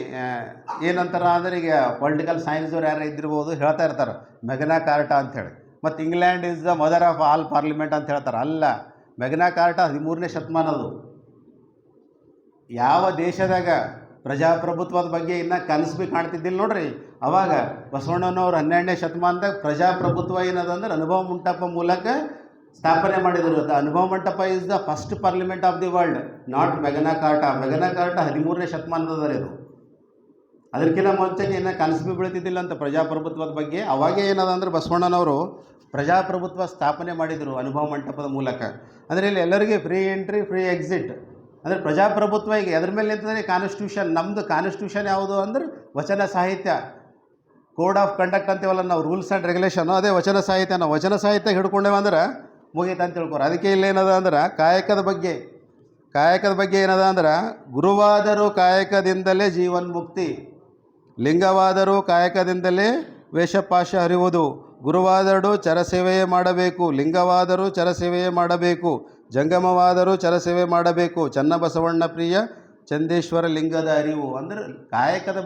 ಏನಂತಾರೆ ಅಂದ್ರೆ, ಈಗ ಪೊಲಿಟಿಕಲ್ ಸೈನ್ಸ್ದವ್ರು ಯಾರು ಇದ್ದಿರ್ಬೋದು, ಹೇಳ್ತಾ ಇರ್ತಾರೆ ಮೆಗ್ನಾ ಕಾರ್ಟಾ ಅಂಥೇಳಿ. ಮತ್ತು England is the mother of all parliament ಅಂತ ಹೇಳ್ತಾರೆ. ಅಲ್ಲ, ಮೆಗ್ನಾ ಕಾರ್ಟಾ 13ನೇ ಶತಮಾನದು. ಯಾವ ದೇಶದಾಗ ಪ್ರಜಾಪ್ರಭುತ್ವದ ಬಗ್ಗೆ ಇನ್ನೂ ಕನಸು ಭೀ ಕಾಣ್ತಿದ್ದಿಲ್ಲ ನೋಡ್ರಿ, ಅವಾಗ ಬಸವಣ್ಣನವ್ರು 12ನೇ ಶತಮಾನದಾಗ ಪ್ರಜಾಪ್ರಭುತ್ವ ಏನದಂದ್ರೆ ಅನುಭವ ಮಂಟಪ ಮೂಲಕ ಸ್ಥಾಪನೆ ಮಾಡಿದರು. Anubhava Mantapa is the first parliament of the world, not Magna Carta. Magna Carta 13ನೇ ಶತಮಾನದ ಇದು. ಅದಕ್ಕಿಂತ ಮುಂಚೆಗೆ ಇನ್ನೂ ಕನಸು ಭೀ ಬೀಳ್ತಿದ್ದಿಲ್ಲ ಅಂತ ಪ್ರಜಾಪ್ರಭುತ್ವದ ಬಗ್ಗೆ. ಅವಾಗೇ ಏನದ ಅಂದ್ರೆ ಬಸವಣ್ಣನವರು ಪ್ರಜಾಪ್ರಭುತ್ವ ಸ್ಥಾಪನೆ ಮಾಡಿದರು ಅನುಭವ ಮಂಟಪದ ಮೂಲಕ. ಅಂದರೆ ಇಲ್ಲಿ ಎಲ್ಲರಿಗೆ ಫ್ರೀ ಎಂಟ್ರಿ, ಫ್ರೀ ಎಕ್ಸಿಟ್. ಅಂದರೆ ಪ್ರಜಾಪ್ರಭುತ್ವ ಈಗ ಎದ್ರ ಮೇಲೆ ನಿಂತಂದರೆ ಕಾನ್ಸ್ಟಿಟ್ಯೂಷನ್. ನಮ್ಮದು ಕಾನ್ಸ್ಟಿಟ್ಯೂಷನ್ ಯಾವುದು ಅಂದ್ರೆ ವಚನ ಸಾಹಿತ್ಯ. ಕೋಡ್ ಆಫ್ ಕಂಡಕ್ಟ್ ಅಂತೀವಲ್ಲ ನಾವು, ರೂಲ್ಸ್ ಆ್ಯಂಡ್ ರೆಗ್ಯುಲೇಷನ್, ಅದೇ ವಚನ ಸಾಹಿತ್ಯ. ನಾವು ವಚನ ಸಾಹಿತ್ಯ ಹಿಡ್ಕೊಂಡೇವಂದ್ರೆ ಮುಗೀತು ಅಂತ ತಿಳ್ಕೊರು. ಅದಕ್ಕೆ ಇಲ್ಲೇನದ ಅಂದ್ರೆ ಕಾಯಕದ ಬಗ್ಗೆ ಏನದ ಅಂದ್ರೆ, ಗುರುವಾದರೂ ಕಾಯಕದಿಂದಲೇ ಜೀವನ್ಮುಕ್ತಿ, ಲಿಂಗವಾದರೂ ಕಾಯಕದಿಂದಲೇ ವೇಷಪಾಶ ಹರಿಯುವುದು. ಗುರುವಾದರೂ ಚರಸೇವೆಯೇ ಮಾಡಬೇಕು, ಲಿಂಗವಾದರೂ ಚರಸೇವೆಯೇ ಮಾಡಬೇಕು, ಜಂಗಮವಾದರೂ ಚರಸೇವೆ ಮಾಡಬೇಕು, ಚನ್ನಬಸವಣ್ಣ ಪ್ರಿಯ ಚಂದೇಶ್ವರ ಲಿಂಗದ ಅರಿವು. ಅಂದ್ರೆ ಕಾಯಕದ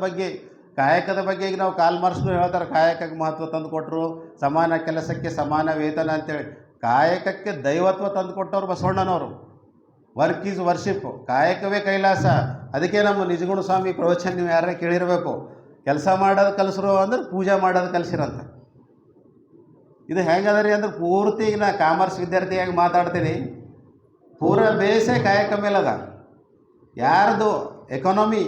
ಬಗ್ಗೆ ಈಗ ನಾವು ಕಾಲ್ ಮಾರ್ಕ್ಸ್ನು ಹೇಳ್ತಾರೆ, ಕಾಯಕಕ್ಕೆ ಮಹತ್ವ ತಂದು ಕೊಟ್ಟರು, ಸಮಾನ ಕೆಲಸಕ್ಕೆ ಸಮಾನ ವೇತನ ಅಂತೇಳಿ. ಕಾಯಕಕ್ಕೆ ದೈವತ್ವ ತಂದು ಕೊಟ್ಟವ್ರು ಬಸವಣ್ಣನವರು. ವರ್ಕ್ ಈಸ್ ವರ್ಷಿಪ್, ಕಾಯಕವೇ ಕೈಲಾಸ. ಅದಕ್ಕೆ ನಮ್ಮ ನಿಜಗುಣ ಸ್ವಾಮಿ ಪ್ರವಚನ ನೀವು ಯಾರೇ ಕೇಳಿರಬೇಕು, ಕೆಲಸ ಮಾಡೋದು ಕಲಿಸ್ರು ಅಂದ್ರೆ ಪೂಜೆ ಮಾಡೋದು ಕಲಿಸಿರಂತ. ಇದು ಹೆಂಗದ ರೀ ಅಂದ್ರೆ, ಪೂರ್ತಿ ಈಗ ನಾ ಕಾಮರ್ಸ್ ವಿದ್ಯಾರ್ಥಿಯಾಗಿ ಮಾತಾಡ್ತೀನಿ, ಪೂರ ಬೇಸೇ ಕಾಯಕ ಮೇಲದ. ಯಾರ್ದು ಎಕಾನಮಿ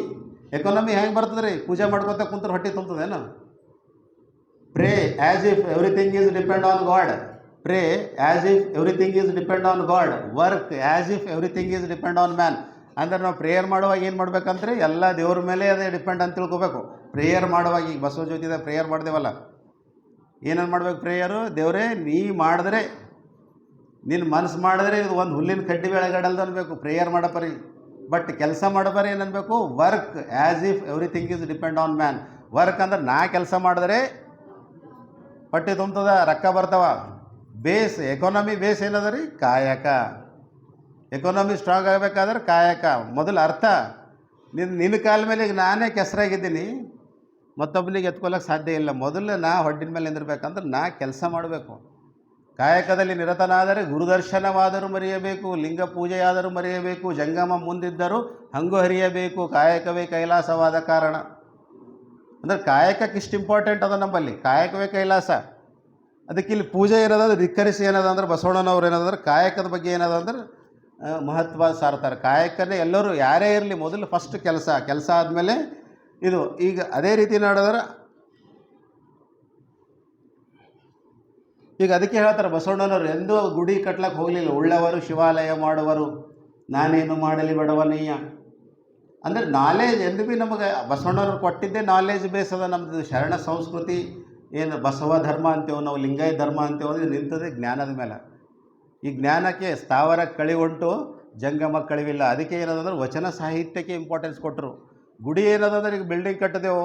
ಹೆಂಗೆ ಬರ್ತದೆ ರೀ, ಪೂಜೆ ಮಾಡ್ಕೊತ ಕುಂತ್ರೆ ಹೊಟ್ಟೆ ತುಂಬ್ತದೇನು? Pray as if everything is depend on God. Pray as if everything is depend on God. Work as if everything is depend on man. ಅಂದ್ರೆ ನಾವು ಪ್ರೇಯರ್ ಮಾಡುವಾಗ ಏನು ಮಾಡ್ಬೇಕಂದ್ರೆ, ಎಲ್ಲ ದೇವ್ರ ಮೇಲೆ ಅದೇ ಡಿಪೆಂಡ್ ಅಂತ ತಿಳ್ಕೊಬೇಕು. ಪ್ರೇಯರ್ ಮಾಡುವಾಗ ಈಗ ಬಸವ ಜ್ಯೋತಿದಾಗ ಪ್ರೇಯರ್ ಮಾಡ್ದೇವಲ್ಲ, ಏನೇನು ಮಾಡ್ಬೇಕು ಪ್ರೇಯರು? ದೇವರೇ ನೀ ಮಾಡಿದ್ರೆ, ನಿನ್ನ ಮನಸ್ಸು ಮಾಡಿದ್ರೆ ಇದು ಒಂದು ಹುಲ್ಲಿನ ಕಡ್ಡಿ ಬೆಳಗಡಲ್ದು ಅನ್ಬೇಕು ಪ್ರೇಯರ್ ಮಾಡಪ್ಪರಿ. ಬಟ್ ಕೆಲಸ ಮಾಡಬಾರ ಏನನ್ಬೇಕು? Work as if everything is depend on man. Work ಅಂದ್ರೆ ನಾ ಕೆಲಸ ಮಾಡಿದ್ರೆ ಹೊಟ್ಟೆ ತುಂಬ್ತದ, ರೊಕ್ಕ ಬರ್ತಾವ. ಬೇಸ್ ಎಕಾನಮಿ ಬೇಸ್ ಏನದ ರೀ? ಕಾಯಕ. ಎಕಾನಮಿ ಸ್ಟ್ರಾಂಗ್ ಆಗಬೇಕಾದ್ರೆ ಕಾಯಕ ಮೊದಲು ಅರ್ಥ. ನಿನ್ನ ಕಾಲ ಮೇಲೆ ಈಗ ನಾನೇ ಕೆಸರಾಗಿದ್ದೀನಿ, ಮತ್ತೊಬ್ಬನಿಗೆ ಎತ್ಕೊಳ್ಳೋಕೆ ಸಾಧ್ಯ ಇಲ್ಲ. ಮೊದಲು ನಾ ಹೊಡ್ಡಿನ ಮೇಲೆ ನಿಂದಿರ್ಬೇಕಂದ್ರೆ ನಾ ಕೆಲಸ ಮಾಡಬೇಕು. ಕಾಯಕದಲ್ಲಿ ನಿರತನಾದರೆ ಗುರುದರ್ಶನವಾದರೂ ಮರೆಯಬೇಕು, ಲಿಂಗ ಪೂಜೆಯಾದರೂ ಮರೆಯಬೇಕು, ಜಂಗಮ ಮುಂದಿದ್ದರೂ ಹಂಗು ಹರಿಯಬೇಕು, ಕಾಯಕವೇ ಕೈಲಾಸವಾದ ಕಾರಣ. ಅಂದರೆ ಕಾಯಕಕ್ಕೆ ಇಷ್ಟು ಇಂಪಾರ್ಟೆಂಟ್ ಅದ ನಮ್ಮಲ್ಲಿ, ಕಾಯಕವೇ ಕೈಲಾಸ. ಅದಕ್ಕೆ ಇಲ್ಲಿ ಪೂಜೆ ಏನದಂದ್ರೆ ಧಿಕ್ಕರಿಸಿ ಏನದ ಅಂದ್ರೆ, ಬಸವಣ್ಣನವ್ರು ಏನದಂದ್ರೆ ಕಾಯಕದ ಬಗ್ಗೆ ಏನದ ಅಂದ್ರೆ ಮಹತ್ವ ಸಾರ್ತಾರೆ. ಕಾಯಕನೇ ಎಲ್ಲರೂ ಯಾರೇ ಇರಲಿ ಮೊದಲು ಫಸ್ಟ್ ಕೆಲಸ ಆದಮೇಲೆ ಇದು. ಈಗ ಅದೇ ರೀತಿ ನಡೆದ್ರೆ ಈಗ ಅದಕ್ಕೆ ಹೇಳ್ತಾರೆ ಬಸವಣ್ಣನವರು ಎಂದೂ ಗುಡಿ ಕಟ್ಲಕ್ಕೆ ಹೋಗಲಿಲ್ಲ. ಉಳ್ಳವರು ಶಿವಾಲಯ ಮಾಡುವರು, ನಾನೇನು ಮಾಡಲಿ ಬಡವನಯ್ಯ. ಅಂದರೆ ನಾಲೇಜ್ ಎಂದು ಭೀ ನಮಗೆ ಬಸವಣ್ಣವ್ರು ಕೊಟ್ಟಿದ್ದೇ ನಾಲೇಜ್ ಬೇಸ್ ಅದ. ನಮ್ಮದು ಶರಣ ಸಂಸ್ಕೃತಿ ಏನು ಬಸವ ಧರ್ಮ ಅಂತೇವೆ ನಾವು, ಲಿಂಗಾಯತ ಧರ್ಮ ಅಂತೇವೆ ಅಂದರೆ ನಿಂತದೆ ಜ್ಞಾನದ ಮೇಲೆ. ಈ ಜ್ಞಾನಕ್ಕೆ ಸ್ಥಾವರ ಕಳಿವುಂಟು ಜಂಗಮ ಕಳಿವಿಲ್ಲ. ಅದಕ್ಕೆ ಏನದಂದ್ರೆ ವಚನ ಸಾಹಿತ್ಯಕ್ಕೆ ಇಂಪಾರ್ಟೆನ್ಸ್ ಕೊಟ್ಟರು. ಗುಡಿ ಏನದಂದ್ರೆ ಈಗ ಬಿಲ್ಡಿಂಗ್ ಕಟ್ಟದೆವು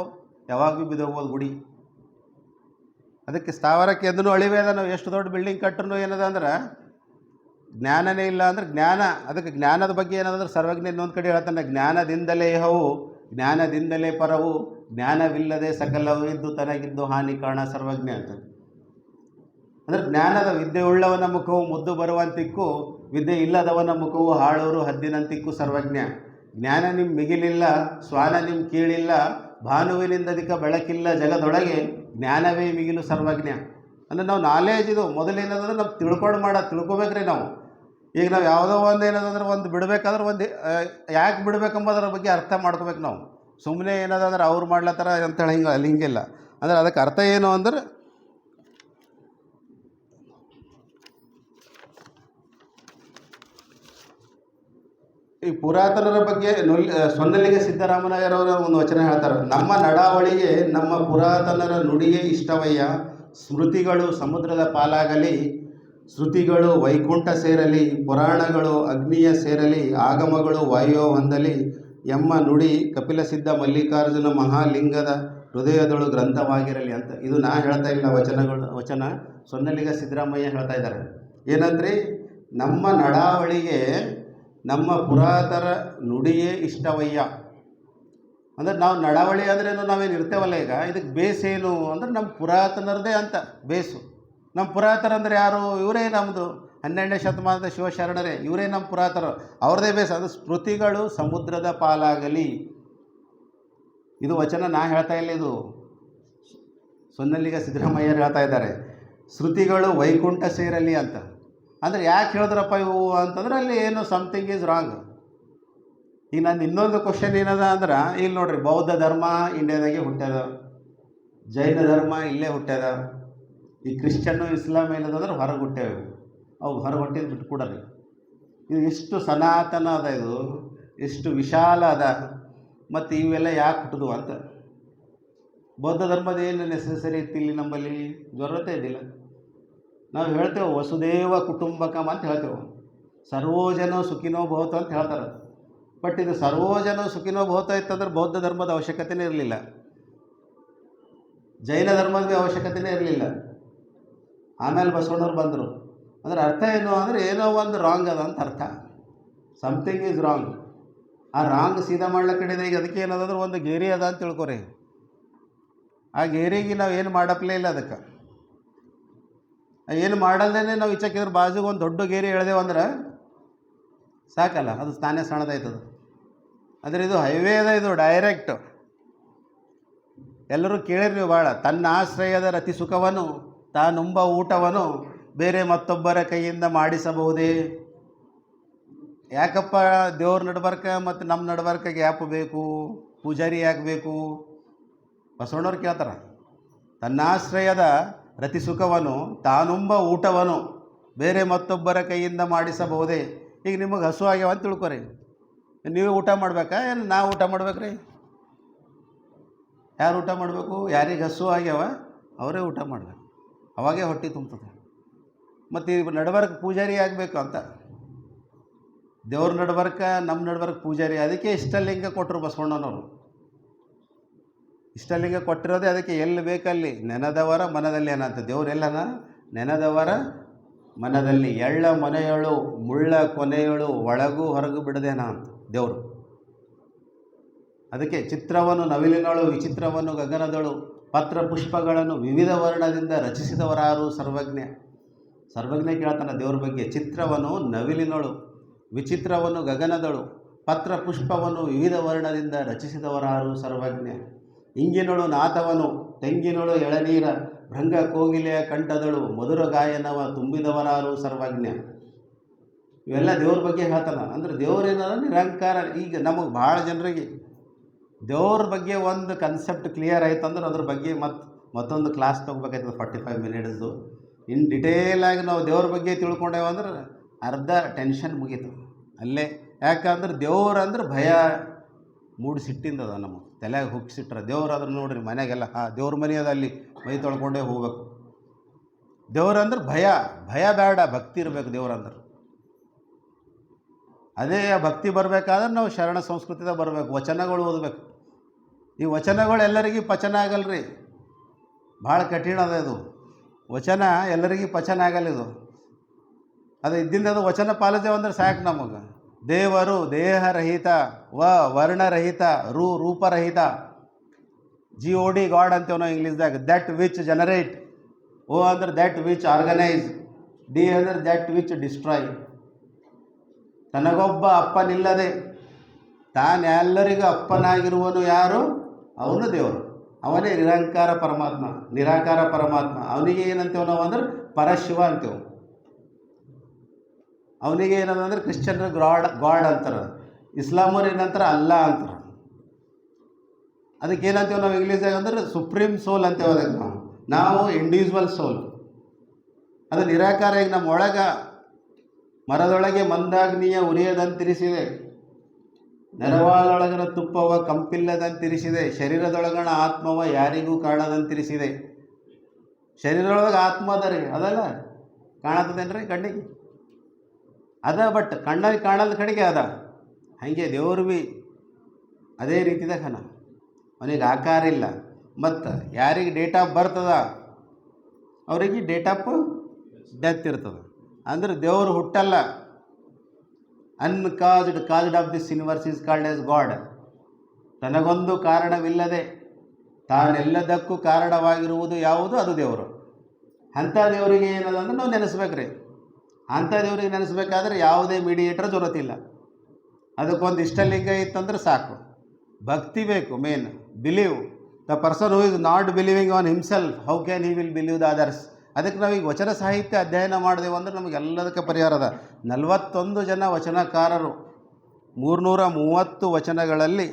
ಯಾವಾಗ ಭೀ ಬಿದ್ದೋಗ್ಬೋದು ಗುಡಿ. ಅದಕ್ಕೆ ಸ್ಥಾವರಕ್ಕೆ ಎಂದೂ ಅಳಿವೆ ಅದ. ನಾವು ಎಷ್ಟು ದೊಡ್ಡ ಬಿಲ್ಡಿಂಗ್ ಕಟ್ಟರು ಏನದ ಅಂದ್ರೆ ಜ್ಞಾನನೇ ಇಲ್ಲ ಅಂದ್ರೆ ಜ್ಞಾನ. ಅದಕ್ಕೆ ಜ್ಞಾನದ ಬಗ್ಗೆ ಏನಂದ್ರೆ ಸರ್ವಜ್ಞ ಇನ್ನೊಂದು ಕಡೆ ಹೇಳ್ತಾನೆ, ಜ್ಞಾನದಿಂದಲೇ ಇಹವು ಜ್ಞಾನದಿಂದಲೇ ಪರವು ಜ್ಞಾನವಿಲ್ಲದೆ ಸಕಲವು ಇದ್ದು ತನಗಿದ್ದು ಹಾನಿ ಕಾಣ ಸರ್ವಜ್ಞ ಅಂತ. ಅಂದರೆ ಜ್ಞಾನದ ವಿದ್ಯೆ ಉಳ್ಳವನ ಮುಖವು ಮುದ್ದು ಬರುವಂತಿಕ್ಕು, ವಿದ್ಯೆ ಇಲ್ಲದವನ ಮುಖವು ಹಾಳೂರು ಹದ್ದಿನಂತಿಕ್ಕು ಸರ್ವಜ್ಞ. ಜ್ಞಾನ ನಿಮ್ಮ ಮಿಗಿಲಿಲ್ಲ, ಸ್ವಾನ ನಿಮ್ಮ ಕೀಳಿಲ್ಲ, ಭಾನುವಿನಿಂದಧಿಕ ಬೆಳಕಿಲ್ಲ ಜಗದೊಳಗೆ, ಜ್ಞಾನವೇ ಮಿಗಿಲು ಸರ್ವಜ್ಞ. ಅಂದರೆ ನಾವು ನಾಲೇಜ್ ಇದು ಮೊದಲೇನಂದ್ರೆ ನಾವು ತಿಳ್ಕೊಬೇಕ್ರಿ ನಾವು. ಈಗ ನಾವು ಯಾವುದೋ ಒಂದು ಏನದಂದ್ರೆ ಒಂದು ಬಿಡಬೇಕಾದ್ರೆ ಒಂದು ಯಾಕೆ ಬಿಡಬೇಕೆಂಬುದರ ಬಗ್ಗೆ ಅರ್ಥ ಮಾಡ್ಕೋಬೇಕು ನಾವು. ಸುಮ್ಮನೆ ಏನದಂದ್ರೆ ಅವ್ರು ಮಾಡ್ಲತ್ತಾರ ಅಂತೇಳಿ ಹಿಂಗಿಲ್ಲ. ಅಂದರೆ ಅದಕ್ಕೆ ಅರ್ಥ ಏನು ಅಂದ್ರೆ ಈ ಪುರಾತನರ ಬಗ್ಗೆ ಸೊನ್ನಲಿಗೆ ಸಿದ್ದರಾಮಯ್ಯರವರ ಒಂದು ವಚನ ಹೇಳ್ತಾರೆ, ನಮ್ಮ ನಡಾವಳಿಗೆ ನಮ್ಮ ಪುರಾತನರ ನುಡಿಯೇ ಇಷ್ಟವಯ್ಯ, ಸ್ಮೃತಿಗಳು ಸಮುದ್ರದ ಪಾಲಾಗಲಿ, ಶ್ರುತಿಗಳು ವೈಕುಂಠ ಸೇರಲಿ, ಪುರಾಣಗಳು ಅಗ್ನಿಯ ಸೇರಲಿ, ಆಗಮಗಳು ವಾಯೋ ಹೊಂದಲಿ, ಎಮ್ಮ ನುಡಿ ಕಪಿಲ ಸಿದ್ಧ ಮಲ್ಲಿಕಾರ್ಜುನ ಮಹಾಲಿಂಗದ ಹೃದಯದಳು ಗ್ರಂಥವಾಗಿರಲಿ ಅಂತ. ಇದು ನಾ ಹೇಳ್ತಾ ಇಲ್ಲ, ವಚನ ಸೊನ್ನಲಿಗ ಸಿದ್ದರಾಮಯ್ಯ ಹೇಳ್ತಾ ಇದ್ದಾರೆ. ಏನಂದ್ರೆ ನಮ್ಮ ನಡಾವಳಿಗೆ ನಮ್ಮ ಪುರಾತನ ನುಡಿಯೇ ಇಷ್ಟವಯ್ಯ. ಅಂದರೆ ನಾವು ನಡಾವಳಿ ಅಂದ್ರೇನು, ನಾವೇನು ಇರ್ತೇವಲ್ಲ ಈಗ, ಇದಕ್ಕೆ ಬೇಸ್ ಏನು ಅಂದ್ರೆ ನಮ್ಮ ಪುರಾತನರದೇ ಅಂತ ಬೇಸು. ನಮ್ಮ ಪುರಾತನ ಅಂದರೆ ಯಾರು? ಇವರೇ ನಮ್ಮದು 12ನೇ ಶತಮಾನದ ಶಿವಶರಣರೇ, ಇವರೇ ನಮ್ಮ ಪುರಾತನರು, ಅವ್ರದ್ದೇ ಬೇಸ್. ಅದು ಸ್ಮೃತಿಗಳು ಸಮುದ್ರದ ಪಾಲಾಗಲಿ. ಇದು ವಚನ ನಾ ಹೇಳ್ತಾ ಇಲ್ಲ, ಇದು ಸೊನ್ನಲಿಗ ಸಿದ್ದರಾಮಯ್ಯರು ಹೇಳ್ತಾ ಇದ್ದಾರೆ. ಶ್ರುತಿಗಳು ವೈಕುಂಠ ಸೇರಲಿ ಅಂತ. ಅಂದರೆ ಯಾಕೆ ಹೇಳಿದ್ರಪ್ಪ ಇವು ಅಂತಂದ್ರೆ ಅಲ್ಲಿ ಏನು ಸಮಥಿಂಗ್ ಈಸ್ ರಾಂಗ್. ಈಗ ನಾನು ಇನ್ನೊಂದು ಕ್ವಶನ್ ಏನದ ಅಂದ್ರೆ, ಇಲ್ಲಿ ನೋಡ್ರಿ, ಬೌದ್ಧ ಧರ್ಮ ಇಂಡಿಯಾದಾಗೆ ಹುಟ್ಟ್ಯದ, ಜೈನ ಧರ್ಮ ಇಲ್ಲೇ ಹುಟ್ಟ್ಯದ, ಈ ಕ್ರಿಶ್ಚನ್ನು ಇಸ್ಲಾಂ ಏನದಂದ್ರೆ ಹೊರಗೆ ಹುಟ್ಟ್ಯಾವೆ. ಅವು ಹೊರಗೆ ಹುಟ್ಟಿದ್ದು ಬಿಟ್ಟು ಕೊಡರಿ. ಇದು ಎಷ್ಟು ಸನಾತನ ಅದ, ಇದು ಎಷ್ಟು ವಿಶಾಲ ಅದ, ಮತ್ತು ಇವೆಲ್ಲ ಯಾಕೆ ಹುಟ್ಟಿದ್ವು ಅಂತ. ಬೌದ್ಧ ಧರ್ಮದ ಏನು ನೆಸೆಸರಿ ಇತ್ತು ಇಲ್ಲಿ ನಮ್ಮಲ್ಲಿ? ಜರೂರತೆ ಇದ್ದಿಲ್ಲ. ನಾವು ಹೇಳ್ತೇವೆ ವಸುದೇವ ಕುಟುಂಬಕಂ ಅಂತ ಹೇಳ್ತೇವೆ, ಸರ್ವೋಜನೋ ಸುಖಿನೋ ಭವತು ಅಂತ ಹೇಳ್ತಾರೆ. ಬಟ್ ಇದು ಸರ್ವೋಜನೋ ಸುಖಿನೋ ಭವತ ಇತ್ತಂದ್ರೆ ಬೌದ್ಧ ಧರ್ಮದ ಅವಶ್ಯಕತೆಯೇ ಇರಲಿಲ್ಲ, ಜೈನ ಧರ್ಮದ ಅವಶ್ಯಕತೆಯೇ ಇರಲಿಲ್ಲ. ಆಮೇಲೆ ಬಸವಣ್ಣವ್ರು ಬಂದರು. ಅಂದ್ರೆ ಅರ್ಥ ಏನು ಅಂದರೆ ಏನೋ ಒಂದು ರಾಂಗ್ ಅದ ಅಂತ ಅರ್ಥ. Something is wrong. ಆ ರಾಂಗ್ ಸೀದಾ ಮಾಡ್ಲ ಕಡೆದ. ಈಗ ಅದಕ್ಕೆ ಏನದಂದ್ರೆ ಒಂದು ಗೇರಿ ಅದ ಅಂತ ತಿಳ್ಕೊರಿ. ಆ ಗೇರಿಗೆ ನಾವು ಏನು ಮಾಡಪ್ಲೇ ಇಲ್ಲ. ಅದಕ್ಕೆ ಏನು ಮಾಡಲ್ದೇ ನಾವು ಇಚ್ಛಕ್ಕಿದ್ರೆ ಬಾಜುಗೆ ಒಂದು ದೊಡ್ಡ ಗೇರಿ ಎಳೆದೇವಂದ್ರೆ ಸಾಕಲ್ಲ, ಅದು ತಾನೇ ಸಣ್ಣದಾಯ್ತದು. ಅಂದರೆ ಇದು ಹೈವೇ ಅದ, ಇದು ಡೈರೆಕ್ಟ್. ಎಲ್ಲರೂ ಕೇಳಿರಿ ನೀವು ಭಾಳ. ತನ್ನ ಆಶ್ರಯದ ರತಿ ಸುಖವನ್ನು ತಾನುಂಬ ಊಟವನ್ನು ಬೇರೆ ಮತ್ತೊಬ್ಬರ ಕೈಯಿಂದ ಮಾಡಿಸಬಹುದೇ? ಯಾಕಪ್ಪ ದೇವ್ರ ನಡ್ಬರ್ಕ ಮತ್ತು ನಮ್ಮ ನಡ್ಬರ್ಕ ಗ್ಯಾಪ್ ಬೇಕು? ಪೂಜಾರಿ ಯಾಕೆ ಬೇಕು? ಬಸವಣ್ಣವ್ರು ಕೇಳ್ತಾರೆ, ತನ್ನಾಶ್ರಯದ ರತಿ ಸುಖವನ್ನು ತಾನುಂಬ ಊಟವನ್ನು ಬೇರೆ ಮತ್ತೊಬ್ಬರ ಕೈಯಿಂದ ಮಾಡಿಸಬಹುದೇ? ಈಗ ನಿಮಗೆ ಹಸು ಆಗ್ಯಾವ ಅಂತ ತಿಳ್ಕೊರಿ, ನೀವು ಊಟ ಮಾಡ್ಬೇಕಾ ಏನು ನಾವು ಊಟ ಮಾಡ್ಬೇಕ್ರಿ? ಯಾರು ಊಟ ಮಾಡಬೇಕು? ಯಾರಿಗೆ ಹಸು ಆಗ್ಯಾವ ಅವರೇ ಊಟ ಮಾಡಬೇಕು, ಅವಾಗೇ ಹೊಟ್ಟೆ ತುಂಬ್ತದೆ. ಮತ್ತು ಈ ನಡ್ಬರ್ಕ ಪೂಜಾರಿ ಆಗಬೇಕು ಅಂತ. ದೇವ್ರ ನಡ್ಬರ್ಕ ನಮ್ಮ ನಡ್ಬರ್ಕ ಪೂಜಾರಿ. ಅದಕ್ಕೆ ಇಷ್ಟಲಿಂಗ ಕೊಟ್ಟರು ಬಸವಣ್ಣನವರು. ಇಷ್ಟಲಿಂಗ ಕೊಟ್ಟಿರೋದೇ ಅದಕ್ಕೆ. ಎಲ್ಲಿ ಬೇಕಲ್ಲಿ ನೆನೆದವರ ಮನದಲ್ಲಿ ಏನಂತ, ದೇವರೆಲ್ಲನ ನೆನೆದವರ ಮನದಲ್ಲಿ. ಎಳ್ಳ ಮನೆಯಳು ಮುಳ್ಳ ಕೊನೆಯಳು ಒಳಗೂ ಹೊರಗೂ ಬಿಡದೇನ ಅಂತ ದೇವರು. ಅದಕ್ಕೆ ಚಿತ್ರವನ್ನು ನವಿಲಿನಳು ವಿಚಿತ್ರವನ್ನು ಗಗನದಳು, ಪತ್ರ ಪುಷ್ಪಗಳನ್ನು ವಿವಿಧ ವರ್ಣದಿಂದ ರಚಿಸಿದವರಾರು ಸರ್ವಜ್ಞ. ಸರ್ವಜ್ಞ ಕೇಳ್ತಾನೆ ದೇವ್ರ ಬಗ್ಗೆ. ಚಿತ್ರವನ್ನು ನವಿಲಿನಳು, ವಿಚಿತ್ರವನ್ನು ಗಗನದಳು, ಪತ್ರ ಪುಷ್ಪವನ್ನು ವಿವಿಧ ವರ್ಣದಿಂದ ರಚಿಸಿದವರಾರು ಸರ್ವಜ್ಞ. ಇಂಗಿನಳು ನಾಥವನು, ತೆಂಗಿನಳು ಎಳನೀರ, ಭೃಂಗ ಕೋಗಿಲೆಯ ಕಂಠದಳು, ಮಧುರ ಗಾಯನವ ತುಂಬಿದವರಾರು ಸರ್ವಜ್ಞ. ಇವೆಲ್ಲ ದೇವ್ರ ಬಗ್ಗೆ ಹೇಳ್ತಾನೆ. ಅಂದರೆ ದೇವರೇನಾರ ನಿರಂಕಾರ. ಈಗ ನಮಗೆ ಭಾಳ ಜನರಿಗೆ ದೇವ್ರ ಬಗ್ಗೆ ಒಂದು ಕನ್ಸೆಪ್ಟ್ ಕ್ಲಿಯರ್ ಆಯ್ತು ಅಂದ್ರೆ ಅದ್ರ ಬಗ್ಗೆ ಮತ್ತೊಂದು ಕ್ಲಾಸ್ ತೊಗೋಬೇಕಾಯ್ತದೆ 45 ಮಿನಿಟ್ಸ್ದು. ಇನ್ ಡಿಟೇಲಾಗಿ ನಾವು ದೇವ್ರ ಬಗ್ಗೆ ತಿಳ್ಕೊಂಡೇವು ಅಂದ್ರೆ ಅರ್ಧ ಟೆನ್ಷನ್ ಮುಗೀತು ಅಲ್ಲೇ. ಯಾಕಂದ್ರೆ ದೇವ್ರು ಅಂದ್ರೆ ಭಯ, ಮೂಡು ಸಿಟ್ಟಿಂದ ಅದ ನಮ್ಮ ತಲೆಯಾಗ ಹುಗ್ಸಿಟ್ರೆ. ದೇವ್ರು ಅದನ್ನು ನೋಡ್ರಿ ಮನೆಗೆಲ್ಲ ದೇವ್ರ ಮನೆ ಅದ, ಅಲ್ಲಿ ಮೈ ತೊಳ್ಕೊಂಡೇ ಹೋಗ್ಬೇಕು. ದೇವ್ರಂದ್ರೆ ಭಯ ಬೇಡ, ಭಕ್ತಿ ಇರಬೇಕು ದೇವ್ರಂದ್ರೆ. ಅದೇ ಭಕ್ತಿ ಬರಬೇಕಾದ್ರೆ ನಾವು ಶರಣ ಸಂಸ್ಕೃತಿದಾಗ ಬರಬೇಕು, ವಚನಗಳು ಓದಬೇಕು. ಈ ವಚನಗಳು ಎಲ್ಲರಿಗೂ ಪಚನ ಆಗಲ್ರಿ, ಭಾಳ ಕಠಿಣ ಅದ ಇದು. ವಚನ ಎಲ್ಲರಿಗೂ ಪಚನ ಆಗಲ್ಲ ಇದು. ಅದು ಇದ್ದಿಂದ ಅದು ವಚನ ಪಾಲಿಸೇವೆ ಅಂದ್ರೆ ಸಾಕು ನಮಗೆ. ದೇವರು ದೇಹರಹಿತ, ವರ್ಣರಹಿತ, ರೂಪರಹಿತ. GOD ಗಾಡ್ ಅಂತೇವೆ ನಾವು ಇಂಗ್ಲೀಷ್ದಾಗ. That which generate. O ಅಂದ್ರೆ ದ್ಯಾಟ್ ವಿಚ್ ಆರ್ಗನೈಸ್. D ಅಂದ್ರೆ ದ್ಯಾಟ್ ವಿಚ್ ಡಿಸ್ಟ್ರಾಯ್. ತನಗೊಬ್ಬ ಅಪ್ಪನಿಲ್ಲದೆ ತಾನೆಲ್ಲರಿಗೂ ಅಪ್ಪನಾಗಿರುವನು ಯಾರು? ಅವನು ದೇವರು. ಅವನೇ ನಿರಾಕಾರ ಪರಮಾತ್ಮ, ನಿರಾಕಾರ ಪರಮಾತ್ಮ. ಅವನಿಗೆ ಏನಂತೇವೆ ನಾವು ಅಂದ್ರೆ ಪರಶಿವ ಅಂತೇವೆ. ಅವನಿಗೆ ಏನಂದ್ರೆ ಕ್ರಿಶ್ಚಿಯನ್ರು ಗಾಡ್ ಅಂತಾರೆ, ಇಸ್ಲಾಮರು ಏನಂತಾರೆ ಅಲ್ಲಾ ಅಂತಾರೆ. ಅದಕ್ಕೆ ಏನಂತೇವೆ ನಾವು ಇಂಗ್ಲೀಷಾಗ ಅಂದ್ರೆ ಸುಪ್ರೀಂ ಸೋಲ್ ಅಂತೇವೆ ಅದಕ್ಕೆ. ನಾವು ಇಂಡಿವಿಜುವಲ್ ಸೋಲ್. ಅದು ನಿರಾಕಾರ. ಈಗ ನಮ್ಮ ಒಳಗೆ ಮರದೊಳಗೆ ಮಂದಾಗ್ನಿಯ ಉರಿಯದಂತಿರಿಸಿದೆ, ನೆರವಾಳೊಳಗನ ತುಪ್ಪವ ಕಂಪಿಲ್ಲದಂತಿರಿಸಿದೆ, ಶರೀರದೊಳಗಣ ಆತ್ಮವ ಯಾರಿಗೂ ಕಾಣದಂತಿರಿಸಿದೆ. ಶರೀರದೊಳಗೆ ಆತ್ಮ ಅದ ರೀ, ಅದಲ್ಲ ಕಾಣತ್ತದೇನ್ರಿ ಕಣ್ಣಿಗೆ ಅದ, ಬಟ್ ಕಣ್ಣಿಗೆ ಕಾಣದ ಕಡೆಗೆ ಅದ. ಹಾಗೆ ದೇವ್ರು ಭೀ ಅದೇ ರೀತಿದಾಗ ಅವನಿಗೆ ಆಕಾರ ಇಲ್ಲ. ಮತ್ತು ಯಾರಿಗೆ ಡೇಟ್ ಆಫ್ ಬರ್ತದ ಅವರಿಗೆ ಡೇಟ್ ಆಫ್ ಡೆತ್ ಇರ್ತದೆ. ಅಂದ್ರೆ ದೇವರು ಹುಟ್ಟಲ್ಲ. Caused of this universe is called as God. ತನಗೊಂದು ಕಾರಣವಿಲ್ಲದೆ ತಾನೆಲ್ಲದಕ್ಕೂ ಕಾರಣವಾಗಿರುವುದು ಯಾವುದು? ಅದು ದೇವರು. ಅಂಥ ದೇವರಿಗೆ ಏನದ ಅಂದ್ರೆ ನಾವು ನೆನೆಸ್ಬೇಕ್ರಿ. ಅಂಥ ದೇವರಿಗೆ ನೆನೆಸ್ಬೇಕಾದ್ರೆ ಯಾವುದೇ ಮೀಡಿಯೇಟರ್ ಜೊರತಿಲ್ಲ. ಅದಕ್ಕೊಂದು ಇಷ್ಟಲಿಂಗ ಇತ್ತಂದ್ರೆ ಸಾಕು. ಭಕ್ತಿ ಬೇಕು main. Believe. The person who is not believing on himself, how can he will believe the others? ಅದಕ್ಕೆ ನಾವೀಗ ವಚನ ಸಾಹಿತ್ಯ ಅಧ್ಯಯನ ಮಾಡಿದೆವು ಅಂದ್ರೆ ನಮಗೆಲ್ಲದಕ್ಕೆ ಪರಿಹಾರ ಅದ. 41 ಜನ ವಚನಕಾರರು 330 ವಚನಗಳಲ್ಲಿ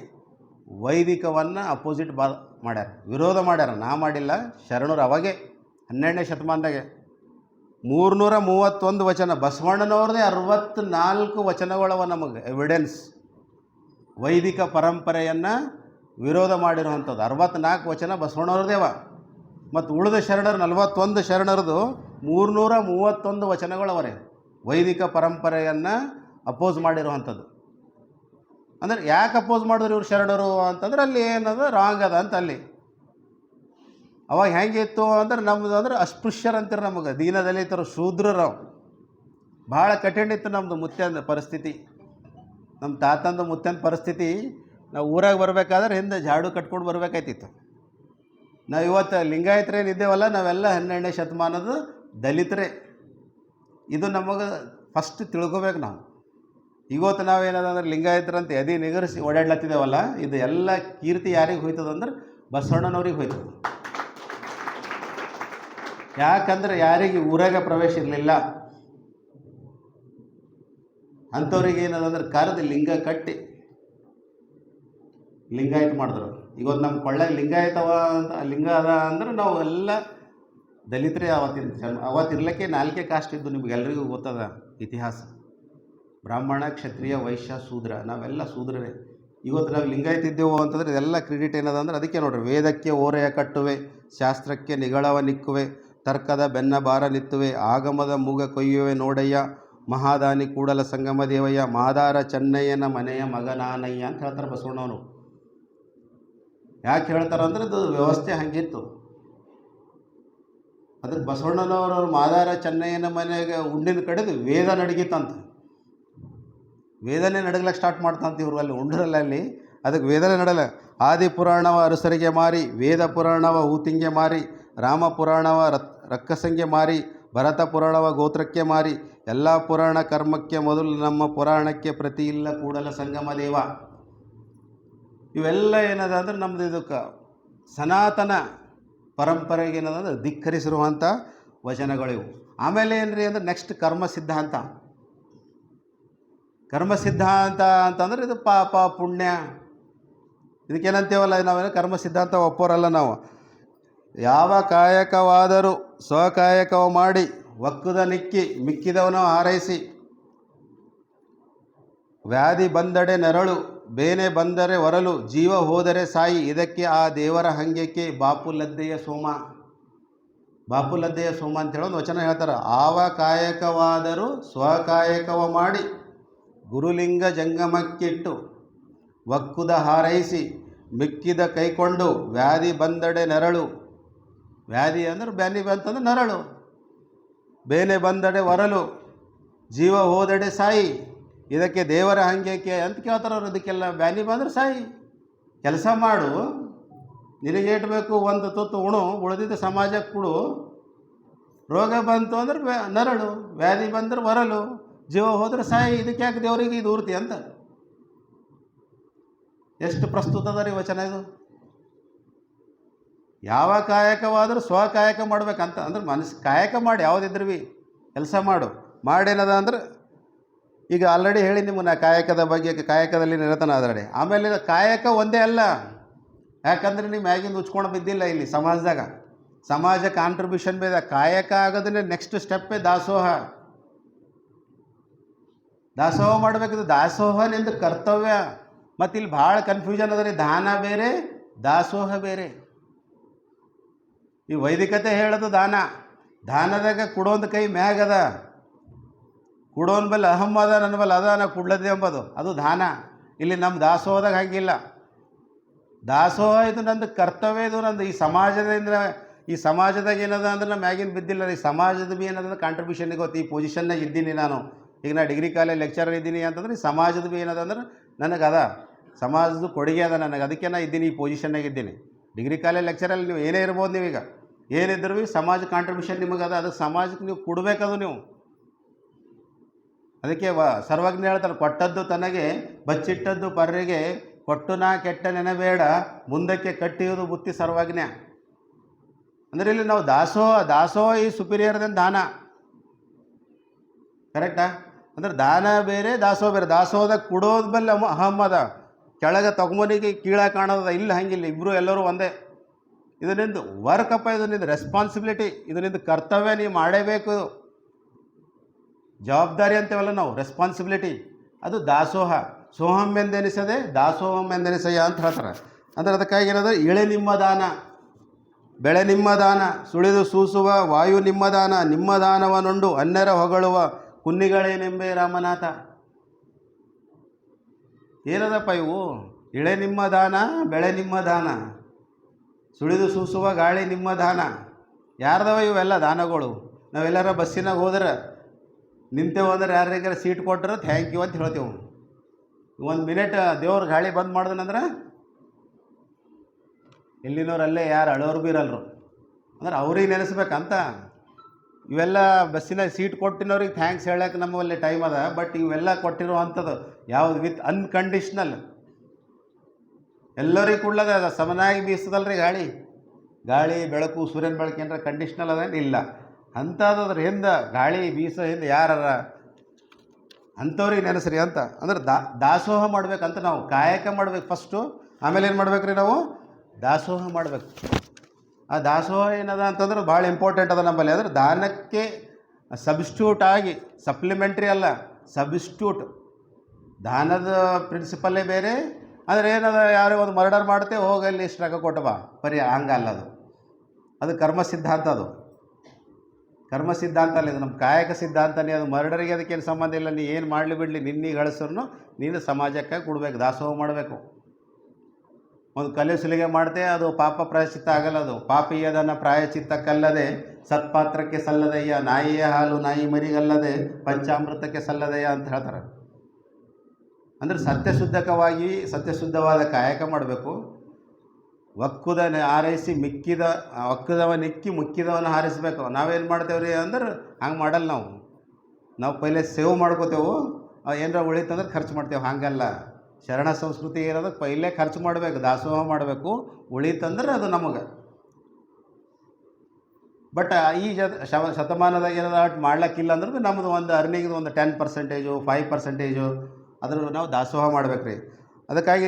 ವೈದಿಕವನ್ನು ಅಪೋಸಿಟ್ ಮಾಡ್ಯಾರ, ವಿರೋಧ ಮಾಡ್ಯಾರ. ನಾ ಮಾಡಿಲ್ಲ, ಶರಣರು ಅವಾಗೆ 12ನೇ ಶತಮಾನದಾಗೆ 331 ವಚನ. ಬಸವಣ್ಣನವ್ರದೇ 64 ವಚನಗಳವ ನಮಗೆ ಎವಿಡೆನ್ಸ್. ವೈದಿಕ ಪರಂಪರೆಯನ್ನು ವಿರೋಧ ಮಾಡಿರುವಂಥದ್ದು 64 ವಚನ ಬಸವಣ್ಣವ್ರದೇವ. ಮತ್ತು ಉಳಿದ ಶರಣರು 41 ಶರಣರದು 331 ವಚನಗಳವರೇ ವೈದಿಕ ಪರಂಪರೆಯನ್ನು ಅಪೋಸ್ ಮಾಡಿರುವಂಥದ್ದು. ಅಂದರೆ ಯಾಕೆ ಅಪೋಸ್ ಮಾಡಿದ್ರು ಇವ್ರು ಶರಣರು ಅಂತಂದ್ರೆ ಅಲ್ಲಿ ಏನದ ರಾಂಗ್ ಅದ ಅಂತ. ಅಲ್ಲಿ ಅವಾಗ ಹೆಂಗಿತ್ತು ಅಂದ್ರೆ ನಮ್ಮದು ಅಂದ್ರೆ ಅಸ್ಪೃಶ್ಯರಂತೀರ ನಮಗೆ, ದೀನದಲಿತರು, ಶೂದ್ರರು. ಭಾಳ ಕಠಿಣ ಇತ್ತು ನಮ್ಮದು ಮುತ್ಯಂದ ಪರಿಸ್ಥಿತಿ. ನಮ್ಮ ತಾತಂದು ಮುತ್ಯಂದ ಪರಿಸ್ಥಿತಿ. ನಾವು ಊರಾಗ ಬರಬೇಕಾದ್ರೆ ಹಿಂದೆ ಜಾಡು ಕಟ್ಕೊಂಡು ಬರಬೇಕಾಯ್ತಿತ್ತು. ನಾವು ಇವತ್ತು ಲಿಂಗಾಯತರೇನಿದ್ದೇವಲ್ಲ, ನಾವೆಲ್ಲ 12ನೇ ಶತಮಾನದ ದಲಿತರೇ. ಇದು ನಮಗೆ ಫಸ್ಟ್ ತಿಳ್ಕೊಬೇಕು ನಾವು. ಇವತ್ತು ನಾವೇನದಂದ್ರೆ ಲಿಂಗಾಯತರಂತ ಎದೆ ನಿಗರಿಸಿ ಓಡಾಡ್ಲತ್ತಿದ್ದೇವಲ್ಲ, ಇದು ಎಲ್ಲ ಕೀರ್ತಿ ಯಾರಿಗೆ ಹೋಯ್ತದಂದ್ರೆ ಬಸವಣ್ಣನವ್ರಿಗೆ ಹೋಯ್ತದೆ. ಯಾಕಂದ್ರೆ ಯಾರಿಗೆ ಊರಾಗ ಪ್ರವೇಶ ಇರಲಿಲ್ಲ ಅಂಥವ್ರಿಗೆ ಏನದಂದ್ರೆ ಕರೆದು ಲಿಂಗ ಕಟ್ಟಿ ಲಿಂಗಾಯತ ಮಾಡಿದ್ರು. ಇವತ್ತು ನಮ್ಮ ಕೊಳ್ಳಾಗ ಲಿಂಗಾಯತವ ಅಂತ ಲಿಂಗ ಅದ ಅಂದ್ರೆ ನಾವು ಎಲ್ಲ ದಲಿತರೇ. ಅವತ್ತಿರ್ಲಿಕ್ಕೆ 4 ಕಾಸ್ಟ್ ಇದ್ದು, ನಿಮಗೆಲ್ಲರಿಗೂ ಗೊತ್ತದ ಇತಿಹಾಸ. ಬ್ರಾಹ್ಮಣ, ಕ್ಷತ್ರಿಯ, ವೈಶ್ಯ, ಶೂದ್ರ. ನಾವೆಲ್ಲ ಶೂದ್ರರೇ. ಇವತ್ತು ನಾವು ಲಿಂಗಾಯತ ಇದ್ದೇವು ಅಂತಂದ್ರೆ ಇದೆಲ್ಲ ಕ್ರೆಡಿಟ್ ಏನದ ಅಂದ್ರೆ ಅದಕ್ಕೆ ನೋಡ್ರಿ. ವೇದಕ್ಕೆ ಓರೆಯ ಕಟ್ಟುವೆ, ಶಾಸ್ತ್ರಕ್ಕೆ ನಿಗಳವ ನಿಕ್ಕುವೆ, ತರ್ಕದ ಬೆನ್ನ ಬಾರ ನಿತ್ತುವೆ, ಆಗಮದ ಮೂಗ ಕೊಯ್ಯುವೆ ನೋಡಯ್ಯ, ಮಹಾದಾನಿ ಕೂಡಲ ಸಂಗಮ ದೇವಯ್ಯ, ಮಾದಾರ ಚೆನ್ನಯ್ಯನ ಮನೆಯ ಮಗನಾನಯ್ಯ ಅಂತ ಹೇಳ್ತಾರೆ ಬಸವಣ್ಣವರು. ಯಾಕೆ ಹೇಳ್ತಾರಂದ್ರೆ ಅದು ವ್ಯವಸ್ಥೆ ಹಂಗಿತ್ತು. ಅದಕ್ಕೆ ಬಸವಣ್ಣನವರು ಮಾದಾರ ಚೆನ್ನಯ್ಯನ ಮನೆಗೆ ಉಂಡಿನ ಕಡೆದು ವೇದ ನಡಗಿತ್ತಂತ. ವೇದನೆ ನಡಗ್ಲಕ್ಕೆ ಸ್ಟಾರ್ಟ್ ಮಾಡ್ತಂತ ಇವರು ಅಲ್ಲಿ ಉಂಡ್ರಲ್ಲ ಅಲ್ಲಿ. ಅದಕ್ಕೆ ವೇದನೆ ನಡಲ. ಆದಿ ಪುರಾಣವ ಅರಸರಿಗೆ ಮಾರಿ, ವೇದ ಪುರಾಣವ ಊತಿಂಗೆ ಮಾರಿ, ರಾಮ ಪುರಾಣವ ರಕ್ಕಸಂಗೆ ಮಾರಿ, ಭರತ ಪುರಾಣವ ಗೋತ್ರಕ್ಕೆ ಮಾರಿ, ಎಲ್ಲ ಪುರಾಣ ಕರ್ಮಕ್ಕೆ ಮೊದಲು ನಮ್ಮ ಪುರಾಣಕ್ಕೆ ಪ್ರತಿ ಇಲ್ಲ ಕೂಡಲ ಸಂಗಮ ದೇವ. ಇವೆಲ್ಲ ಏನದ ಅಂದ್ರೆ ನಮ್ಮದು ಇದಕ್ಕೆ ಸನಾತನ ಪರಂಪರೆಗೆ ಏನದಂದ್ರೆ ಧಿಕ್ಕರಿಸಿರುವಂಥ ವಚನಗಳಿವು. ಆಮೇಲೆ ಏನ್ರಿ ಅಂದ್ರೆ ನೆಕ್ಸ್ಟ್ ಕರ್ಮ ಸಿದ್ಧಾಂತ. ಕರ್ಮ ಸಿದ್ಧಾಂತ ಅಂತಂದ್ರೆ ಇದು ಪಾಪ ಪುಣ್ಯ ಇದಕ್ಕೇನಂತೇವಲ್ಲ ನಾವೇನು ಕರ್ಮ ಸಿದ್ಧಾಂತ ಒಪ್ಪೋರಲ್ಲ ನಾವು. ಯಾವ ಕಾಯಕವಾದರೂ ಸ್ವಕಾಯಕವ ಮಾಡಿ, ಒಕ್ಕುದ ನಿಕ್ಕಿ ಮಿಕ್ಕಿದವನು ಹಾರೈಸಿ, ವ್ಯಾಧಿ ಬಂದಡೆ ನೆರಳು ಬೇನೆ ಬಂದರೆ ಹೊರಲು ಜೀವ ಹೋದರೆ ಸಾಯಿ ಇದಕ್ಕೆ ಆ ದೇವರ ಹಂಗ್ಯಕ್ಕೆ ಬಾಪುಲದ್ದೆಯ ಸೋಮ. ಬಾಪುಲದ್ದೆಯ ಸೋಮ ಅಂತೇಳಿ ಒಂದು ವಚನ ಹೇಳ್ತಾರೆ. ಆವ ಕಾಯಕವಾದರೂ ಸ್ವಕಾಯಕವ ಮಾಡಿ ಗುರುಲಿಂಗ ಜಂಗಮಕ್ಕಿಟ್ಟು ಒಕ್ಕುದ ಹಾರೈಸಿ ಮಿಕ್ಕಿದ ಕೈಕೊಂಡು ವ್ಯಾಧಿ ಬಂದಡೆ ನೆರಳು. ವ್ಯಾಧಿ ಅಂದ್ರೆ ಬ್ಯಾನಿ ಬಂತಂದ್ರೆ ನರಳು. ಬೇನೆ ಬಂದಡೆ ಹೊರಲು ಜೀವ ಹೋದಡೆ ಸಾಯಿ ಇದಕ್ಕೆ ದೇವರ ಹಂಗ್ಯಕ್ಕೆ ಅಂತ ಕೇಳ್ತಾರೆ ಅವ್ರು. ಇದಕ್ಕೆಲ್ಲ ಬ್ಯಾನಿ ಬಂದ್ರೆ ಸಾಯಿ, ಕೆಲಸ ಮಾಡು, ನಿನಗೇಟ್ ಬೇಕು ಒಂದು ತುತ್ತು ಉಣು, ಉಳಿದಿದ್ದ ಸಮಾಜಕ್ಕೆ ಕೊಡು. ರೋಗ ಬಂತು ಅಂದ್ರೆ ನರಳು, ವ್ಯಾಧಿ ಬಂದ್ರೆ ಹೊರಲು, ಜೀವ ಹೋದ್ರೆ ಸಾಯಿ, ಇದಕ್ಕೆ ಯಾಕೆ ದೇವರಿಗೆ ಇದು ಊರ್ತಿ ಅಂತ. ಎಷ್ಟು ಪ್ರಸ್ತುತ ಅದ ರೀ ವಚನ ಇದು. ಯಾವ ಕಾಯಕವಾದರೂ ಸ್ವಕಾಯಕ ಮಾಡ್ಬೇಕಂತ ಅಂದ್ರೆ ಮನಸ್ಸು ಕಾಯಕ ಮಾಡಿ, ಯಾವುದಿದ್ರು ಭೀ ಕೆಲಸ ಮಾಡು. ಮಾಡೇನದ ಅಂದ್ರೆ ಈಗ ಆಲ್ರೆಡಿ ಹೇಳಿ ನಿಮಗೆ ನಾ ಕಾಯಕದ ಬಗ್ಗೆ, ಕಾಯಕದಲ್ಲಿ ನಿರತನಾದರಡೆ. ಆಮೇಲೆ ಕಾಯಕ ಒಂದೇ ಅಲ್ಲ, ಯಾಕಂದ್ರೆ ನೀವು ಮ್ಯಾಗಿಂದ ಉಚ್ಕೊಂಡು ಬಿದ್ದಿಲ್ಲ. ಇಲ್ಲಿ ಸಮಾಜದಾಗ ಸಮಾಜ ಕಾಂಟ್ರಿಬ್ಯೂಷನ್ ಬೇದ. ಕಾಯಕ ಆಗೋದನ್ನೇ ನೆಕ್ಸ್ಟ್ ಸ್ಟೆಪ್ಪೇ ದಾಸೋಹ. ದಾಸೋಹ ಮಾಡಬೇಕಿದು. ದಾಸೋಹನಿಂದ ಕರ್ತವ್ಯ. ಮತ್ತು ಇಲ್ಲಿ ಭಾಳ ಕನ್ಫ್ಯೂಷನ್ ಅದ ರೀ. ದಾನ ಬೇರೆ, ದಾಸೋಹ ಬೇರೆ. ಈ ವೈದಿಕತೆ ಹೇಳೋದು ದಾನ. ದಾನದಾಗ ಕೊಡೋಂದು ಕೈ ಮ್ಯಾಗದ, ಕೊಡೋನ್ ಬಲ್ಲಿ ಅಹಂ ಅದ, ನನ್ನ ಬಲ್ಲಿ ಅದ, ನಾ ಕೊಡ್ಲದೆ ಎಂಬುದು ಅದು ದಾನ. ಇಲ್ಲಿ ನಮ್ಮ ದಾಸೋಹದಾಗ ಹಾಗಿಲ್ಲ. ದಾಸೋಹ ಇದು ನಂದು ಕರ್ತವ್ಯ, ಇದು ನಂದು. ಈ ಸಮಾಜದಾಗ ಏನದ ಅಂದ್ರೆ ನಾ ಮ್ಯಾಗಿನ ಬಿದ್ದಿಲ್ಲ. ಈ ಸಮಾಜದ ಭೀ ಏನದ ಕಾಂಟ್ರಿಬ್ಯೂಷನ್ಗೆ ಗೊತ್ತು. ಈ ಪೊಸಿಷನ್ನಾಗ ಇದ್ದೀನಿ ನಾನು. ಈಗ ನಾ ಡಿಗ್ರಿ ಕಾಲೇಜ್ ಲೆಕ್ಚರರ್ ಇದ್ದೀನಿ ಅಂತಂದ್ರೆ ಈ ಸಮಾಜದ ಭೀ ಏನದ ಅಂದ್ರೆ ನನಗದ, ಸಮಾಜದ ಕೊಡುಗೆ ಅದ ನನಗೆ. ಅದಕ್ಕೆ ನಾ ಇದ್ದೀನಿ, ಈ ಪೊಸಿಷನ್ನಾಗ ಇದ್ದೀನಿ. ಡಿಗ್ರಿ ಕಾಲೇಜ್ ಲೆಕ್ಚರಲ್ಲಿ ನೀವು ಏನೇ ಇರ್ಬೋದು, ನೀವೀಗ ಏನಿದ್ರು ಭೀ ಸಮಾಜ ಕಾಂಟ್ರಿಬ್ಯೂಷನ್ ನಿಮಗದ. ಅದಕ್ಕೆ ಸಮಾಜಕ್ಕೆ ನೀವು ಕೊಡಬೇಕದು ನೀವು. ಅದಕ್ಕೆ ಸರ್ವಜ್ಞ ಹೇಳ್ತಾರೆ, ಕೊಟ್ಟದ್ದು ತನಗೆ ಬಚ್ಚಿಟ್ಟದ್ದು ಪರ್ರಿಗೆ ಕೊಟ್ಟು ನಾ ಕೆಟ್ಟ ನೆನಬೇಡ ಮುಂದಕ್ಕೆ ಕಟ್ಟಿಯುವುದು ಬುತ್ತಿ ಸರ್ವಜ್ಞ. ಅಂದರೆ ಇಲ್ಲಿ ನಾವು ದಾಸೋಹ ಈ ಸುಪೀರಿಯರ್ ದೆನ್ ದಾನ. ಕರೆಕ್ಟಾ? ಅಂದ್ರೆ ದಾನ ಬೇರೆ, ದಾಸೋಹ ಬೇರೆ. ದಾಸೋಹದಾಗ ಕೊಡೋದು ಬಲ್ಲಿ ಅಹಂ ಅದ, ಕೆಳಗೆ ತಗೊಂಬನಿಗೆ ಕೀಳಾಗಿ ಕಾಣೋದ. ಇಲ್ಲ, ಹಂಗಿಲ್ಲ, ಇಬ್ಬರು ಎಲ್ಲರೂ ಒಂದೇ. ಇದು ನಿಂದು ವರ್ಕಪ್ಪ, ಇದು ನಿಂದು ರೆಸ್ಪಾನ್ಸಿಬಿಲಿಟಿ, ಇದು ನಿಂದು ಕರ್ತವ್ಯ, ನೀವು ಮಾಡೇಬೇಕು. ಜವಾಬ್ದಾರಿ ಅಂತೇವಲ್ಲ ನಾವು, ರೆಸ್ಪಾನ್ಸಿಬಿಲಿಟಿ, ಅದು ದಾಸೋಹ. ಸೋಹಂ ಎಂದೆನಿಸದೆ ದಾಸೋಹಂ ಎಂದೆನಿಸಯ್ಯ ಅಂತ ಹೇಳ್ತಾರೆ. ಅಂದರೆ ಅದಕ್ಕಾಗಿ ಏನಂದ್ರೆ ಇಳೆ ನಿಮ್ಮ ದಾನ, ಬೆಳೆ ನಿಮ್ಮ ದಾನ, ಸುಳಿದು ಸೂಸುವ ವಾಯು ನಿಮ್ಮ ದಾನ, ನಿಮ್ಮ ದಾನವನುಂಡು ಅನ್ಯರ ಹೊಗಳುವ ಕುನ್ನಿಗಳೇನೆಂಬೆ ರಾಮನಾಥ. ಏನದಪ್ಪ ಇವು? ಇಳೆ ನಿಮ್ಮ ದಾನ, ಬೆಳೆ ನಿಮ್ಮ ದಾನ, ಸುಳಿದು ಸೂಸುವ ಗಾಳಿ ನಿಮ್ಮ ದಾನ. ಯಾರ್ದವ ಇವೆಲ್ಲ ದಾನಗಳು? ನಾವೆಲ್ಲರ ಬಸ್ಸಿನಾಗ ಹೋದ್ರೆ ನಿಂತೇವೆ ಅಂದ್ರೆ ಯಾರಿಗಾರ ಸೀಟ್ ಕೊಟ್ಟರೆ ಥ್ಯಾಂಕ್ ಯು ಅಂತ ಹೇಳ್ತೇವೆ. ಒಂದು ಮಿನಿಟ್ ದೇವ್ರ ಗಾಳಿ ಬಂದ್ ಮಾಡ್ದನಂದ್ರೆ ಇಲ್ಲಿನವ್ರಲ್ಲೇ ಯಾರು ಅಳೋರು ಬಿ ಇರಲ್ರು. ಅಂದ್ರೆ ಅವ್ರಿಗೆ ನೆನೆಸ್ಬೇಕಂತ. ಇವೆಲ್ಲ ಬಸ್ಸಿನಾಗ ಸೀಟ್ ಕೊಟ್ಟಿನವ್ರಿಗೆ ಥ್ಯಾಂಕ್ಸ್ ಹೇಳಕ್ಕೆ ನಮ್ಮಲ್ಲಿ ಟೈಮ್ ಅದ. ಬಟ್ ಇವೆಲ್ಲ ಕೊಟ್ಟಿರೋ ಅಂಥದ್ದು ಯಾವುದು ವಿತ್ ಅನ್ಕಂಡೀಷ್ನಲ್, ಎಲ್ಲರಿಗೆ ಕೊಡ್ಲದ. ಅದ ಸಮನಾಗಿ ಬೀಸ್ತದಲ್ರಿ ಗಾಳಿ ಬೆಳಕು, ಸೂರ್ಯನ ಬೆಳಕು ಏನಾರ ಕಂಡೀಷ್ನಲ್ ಅದೇನು ಇಲ್ಲ. ಅಂಥದ್ರ ಹಿಂದೆ ಗಾಳಿ ಬೀಸೋ ಹಿಂದೆ ಯಾರಾರ ಅಂಥವ್ರಿಗೆ ನೆನೆಸ್ರಿ ಅಂತ. ಅಂದ್ರೆ ದಾಸೋಹ ಮಾಡ್ಬೇಕಂತ. ನಾವು ಕಾಯಕ ಮಾಡ್ಬೇಕು ಫಸ್ಟು, ಆಮೇಲೆ ಏನು ಮಾಡ್ಬೇಕು ರೀ ನಾವು? ದಾಸೋಹ ಮಾಡಬೇಕು. ಆ ದಾಸೋಹ ಏನದ ಅಂತಂದ್ರೆ ಭಾಳ ಇಂಪಾರ್ಟೆಂಟ್ ಅದ ನಮ್ಮಲ್ಲಿ. ಅಂದ್ರೆ ದಾನಕ್ಕೆ ಸಬ್ಸ್ಟ್ಯೂಟ್ ಆಗಿ, ಸಪ್ಲಿಮೆಂಟ್ರಿ ಅಲ್ಲ, ಸಬ್ಸ್ಟ್ಯೂಟ್. ದಾನದ ಪ್ರಿನ್ಸಿಪಲ್ಲೇ ಬೇರೆ. ಅಂದರೆ ಏನದ, ಯಾರೋ ಒಂದು ಮರ್ಡರ್ ಮಾಡ್ತೇವೆ, ಹೋಗಿ ಅಲ್ಲಿ ಇಷ್ಟು ರೊಕ್ಕ ಕೊಟ್ಟು ಬಾ, ಹಂಗಲ್ಲ. ಅದು ಕರ್ಮ ಸಿದ್ಧಾಂತ. ಅದು ಕರ್ಮ ಸಿದ್ಧಾಂತ ಅಲ್ಲ, ಇದು ನಮ್ಮ ಕಾಯಕ ಸಿದ್ಧಾಂತನೇ. ಅದು ಮರ್ಡರಿಗೆ ಅದಕ್ಕೇನು ಸಂಬಂಧ ಇಲ್ಲ. ನೀ ಏನು ಮಾಡಲಿ ಬಿಡಲಿ, ನಿನ್ನೀಗ ಗಳಿಸ್ರು ನೀನು ಸಮಾಜಕ್ಕೆ ಕೊಡಬೇಕು, ದಾಸೋಹ ಮಾಡಬೇಕು. ಒಂದು ಕಲ್ಲು ಸುಲಿಗೆ ಮಾಡ್ತೆ, ಅದು ಪಾಪ ಪ್ರಾಯಶ್ಚಿತ್ತ ಆಗಲ್ಲ. ಅದು ಪಾಪಿಯದನ ಪ್ರಾಯಶ್ಚಿತ್ತಕ್ಕಲ್ಲದೆ ಸತ್ಪಾತ್ರಕ್ಕೆ ಸಲ್ಲದಯ್ಯ, ನಾಯಿಯ ಹಾಲು ನಾಯಿ ಮರಿಗಲ್ಲದೆ ಪಂಚಾಮೃತಕ್ಕೆ ಸಲ್ಲದಯ್ಯ ಅಂತ ಹೇಳ್ತಾರೆ. ಅಂದರೆ ಸತ್ಯಶುದ್ಧವಾದ ಕಾಯಕ ಮಾಡಬೇಕು. ಒಕ್ಕುದ ಹಾರೈಸಿ ಒಕ್ಕದವ ನಿಕ್ಕಿ ಮುಕ್ಕಿದವನ್ನ ಹಾರಿಸ್ಬೇಕು. ನಾವೇನು ಮಾಡ್ತೇವ್ರಿ ಅಂದ್ರೆ ಹಂಗೆ ಮಾಡಲ್ಲ. ನಾವು ಪೈಲೆ ಸೇವ್ ಮಾಡ್ಕೋತೇವೆ, ಏನರ ಉಳಿತಂದ್ರೆ ಖರ್ಚು ಮಾಡ್ತೇವೆ. ಹಾಗಲ್ಲ. ಶರಣ ಸಂಸ್ಕೃತಿ ಏನದ, ಪೈಲೆ ಖರ್ಚು ಮಾಡಬೇಕು, ದಾಸೋಹ ಮಾಡಬೇಕು. ಉಳಿತಂದ್ರೆ ಅದು ನಮಗೆ. ಬಟ್ ಈ ಶತಮಾನದಾಗ ಏನದ ಮಾಡ್ಲಿಕ್ಕಿಲ್ಲ ಅಂದ್ರೆ ನಮ್ಮದು ಒಂದು ಅರ್ನಿಂಗ್ದು ಒಂದು 10%, 5% ಅದ್ರ ನಾವು ದಾಸೋಹ ಮಾಡ್ಬೇಕು ರೀ. ಅದಕ್ಕಾಗಿ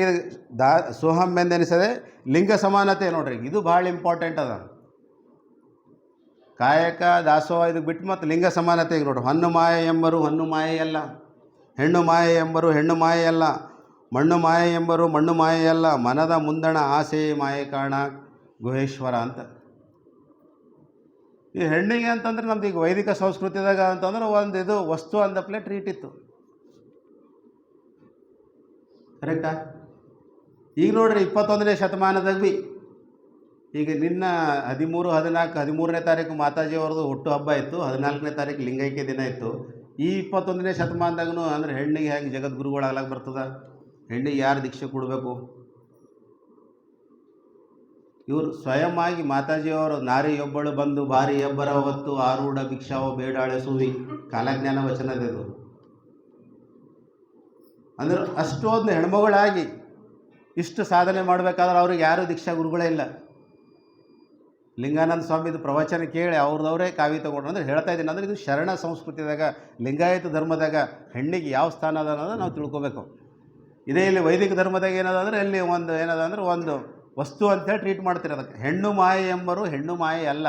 ಸೋಹಂ ಎಂದೆನಿಸದೆ ಲಿಂಗ ಸಮಾನತೆ ನೋಡ್ರಿ, ಇದು ಭಾಳ ಇಂಪಾರ್ಟೆಂಟ್ ಅದ. ಕಾಯಕ ದಾಸೋಹ ಇದಕ್ಕೆ ಬಿಟ್ಟು ಮತ್ತು ಲಿಂಗ ಸಮಾನತೆಗೆ ನೋಡ್ರಿ. ಹೊನ್ನು ಮಾಯೆ ಎಂಬರು ಹೊನ್ನು ಮಾಯೆಯಲ್ಲ, ಹೆಣ್ಣು ಮಾಯೆ ಎಂಬರು ಹೆಣ್ಣು ಮಾಯೆಯಲ್ಲ, ಮಣ್ಣು ಮಾಯೆ ಎಂಬರು ಮಣ್ಣು ಮಾಯೆಯಲ್ಲ, ಮನದ ಮುಂದಣ ಆಸೆ ಮಾಯೆ ಕಾರಣ ಗುಹೇಶ್ವರ ಅಂತ. ಈ ಹೆಣ್ಣಿಗೆ ಅಂತಂದ್ರೆ ನಮ್ದು ಈಗ ವೈದಿಕ ಸಂಸ್ಕೃತಿದಾಗ ಅಂತಂದ್ರೆ ಒಂದು ಇದು ವಸ್ತು ಅಂದಪ್ಲೆ ಟ್ರೀಟ್ ಇತ್ತು. ಕರೆಕ್ಟಾ? ಈಗ ನೋಡ್ರಿ 21ನೇ ಶತಮಾನದಾಗ ಭೀ ಈಗ ನಿನ್ನ 13ನೇ ತಾರೀಕು ಮಾತಾಜಿಯವ್ರದ್ದು ಹುಟ್ಟು ಹಬ್ಬ ಇತ್ತು, 14ನೇ ತಾರೀಕು ಲಿಂಗೈಕ್ಯ ದಿನ ಇತ್ತು. ಈ 21ನೇ ಶತಮಾನದಾಗೂ ಅಂದ್ರೆ ಹೆಣ್ಣಿಗೆ ಹೇಗೆ ಜಗದ್ಗುರುಗಳಾಗ್ಲಾಕ ಬರ್ತದ? ಹೆಣ್ಣಿಗೆ ಯಾರು ದೀಕ್ಷೆ ಕೊಡಬೇಕು? ಇವರು ಸ್ವಯಂ ಆಗಿ ಮಾತಾಜಿಯವರು ನಾರಿಯೊಬ್ಬಳು ಬಂದು ಭಾರಿ ಎಬ್ಬರ ಹೊತ್ತು ಆರೂಢ ಭಿಕ್ಷಾವ ಬೇಡಾಳೆ ಸುವಿ ಕಾಲಜ್ಞಾನ ವಚನದಿದು. ಅಂದ್ರೆ ಅಷ್ಟೊಂದು ಹೆಣ್ಮಗಳಾಗಿ ಇಷ್ಟು ಸಾಧನೆ ಮಾಡಬೇಕಾದ್ರೆ ಅವ್ರಿಗೆ ಯಾರೂ ದೀಕ್ಷಾ ಗುರುಗಳೇ ಇಲ್ಲ. ಲಿಂಗಾನಂದ ಸ್ವಾಮಿದು ಪ್ರವಚನ ಕೇಳಿ ಅವ್ರದವರೇ ಕಾವಿ ತಗೊಂಡ್ರು ಅಂದ್ರೆ ಹೇಳ್ತಾ ಇದ್ದೀನಿ. ಅಂದರೆ ಇದು ಶರಣ ಸಂಸ್ಕೃತಿದಾಗ ಲಿಂಗಾಯತ ಧರ್ಮದಾಗ ಹೆಣ್ಣಿಗೆ ಯಾವ ಸ್ಥಾನ ಅದ ಅನ್ನೋದು ನಾವು ತಿಳ್ಕೊಬೇಕು. ಇದೇ ಇಲ್ಲಿ ವೈದಿಕ ಧರ್ಮದಾಗ ಏನದ ಅಂದರೆ ಇಲ್ಲಿ ಒಂದು ಏನದ ಅಂದ್ರೆ ಒಂದು ವಸ್ತು ಅಂತೇಳಿ ಟ್ರೀಟ್ ಮಾಡ್ತೀರಿ. ಅದಕ್ಕೆ ಹೆಣ್ಣು ಮಾಯೆ ಎಂಬರು ಹೆಣ್ಣು ಮಾಯೆ ಅಲ್ಲ,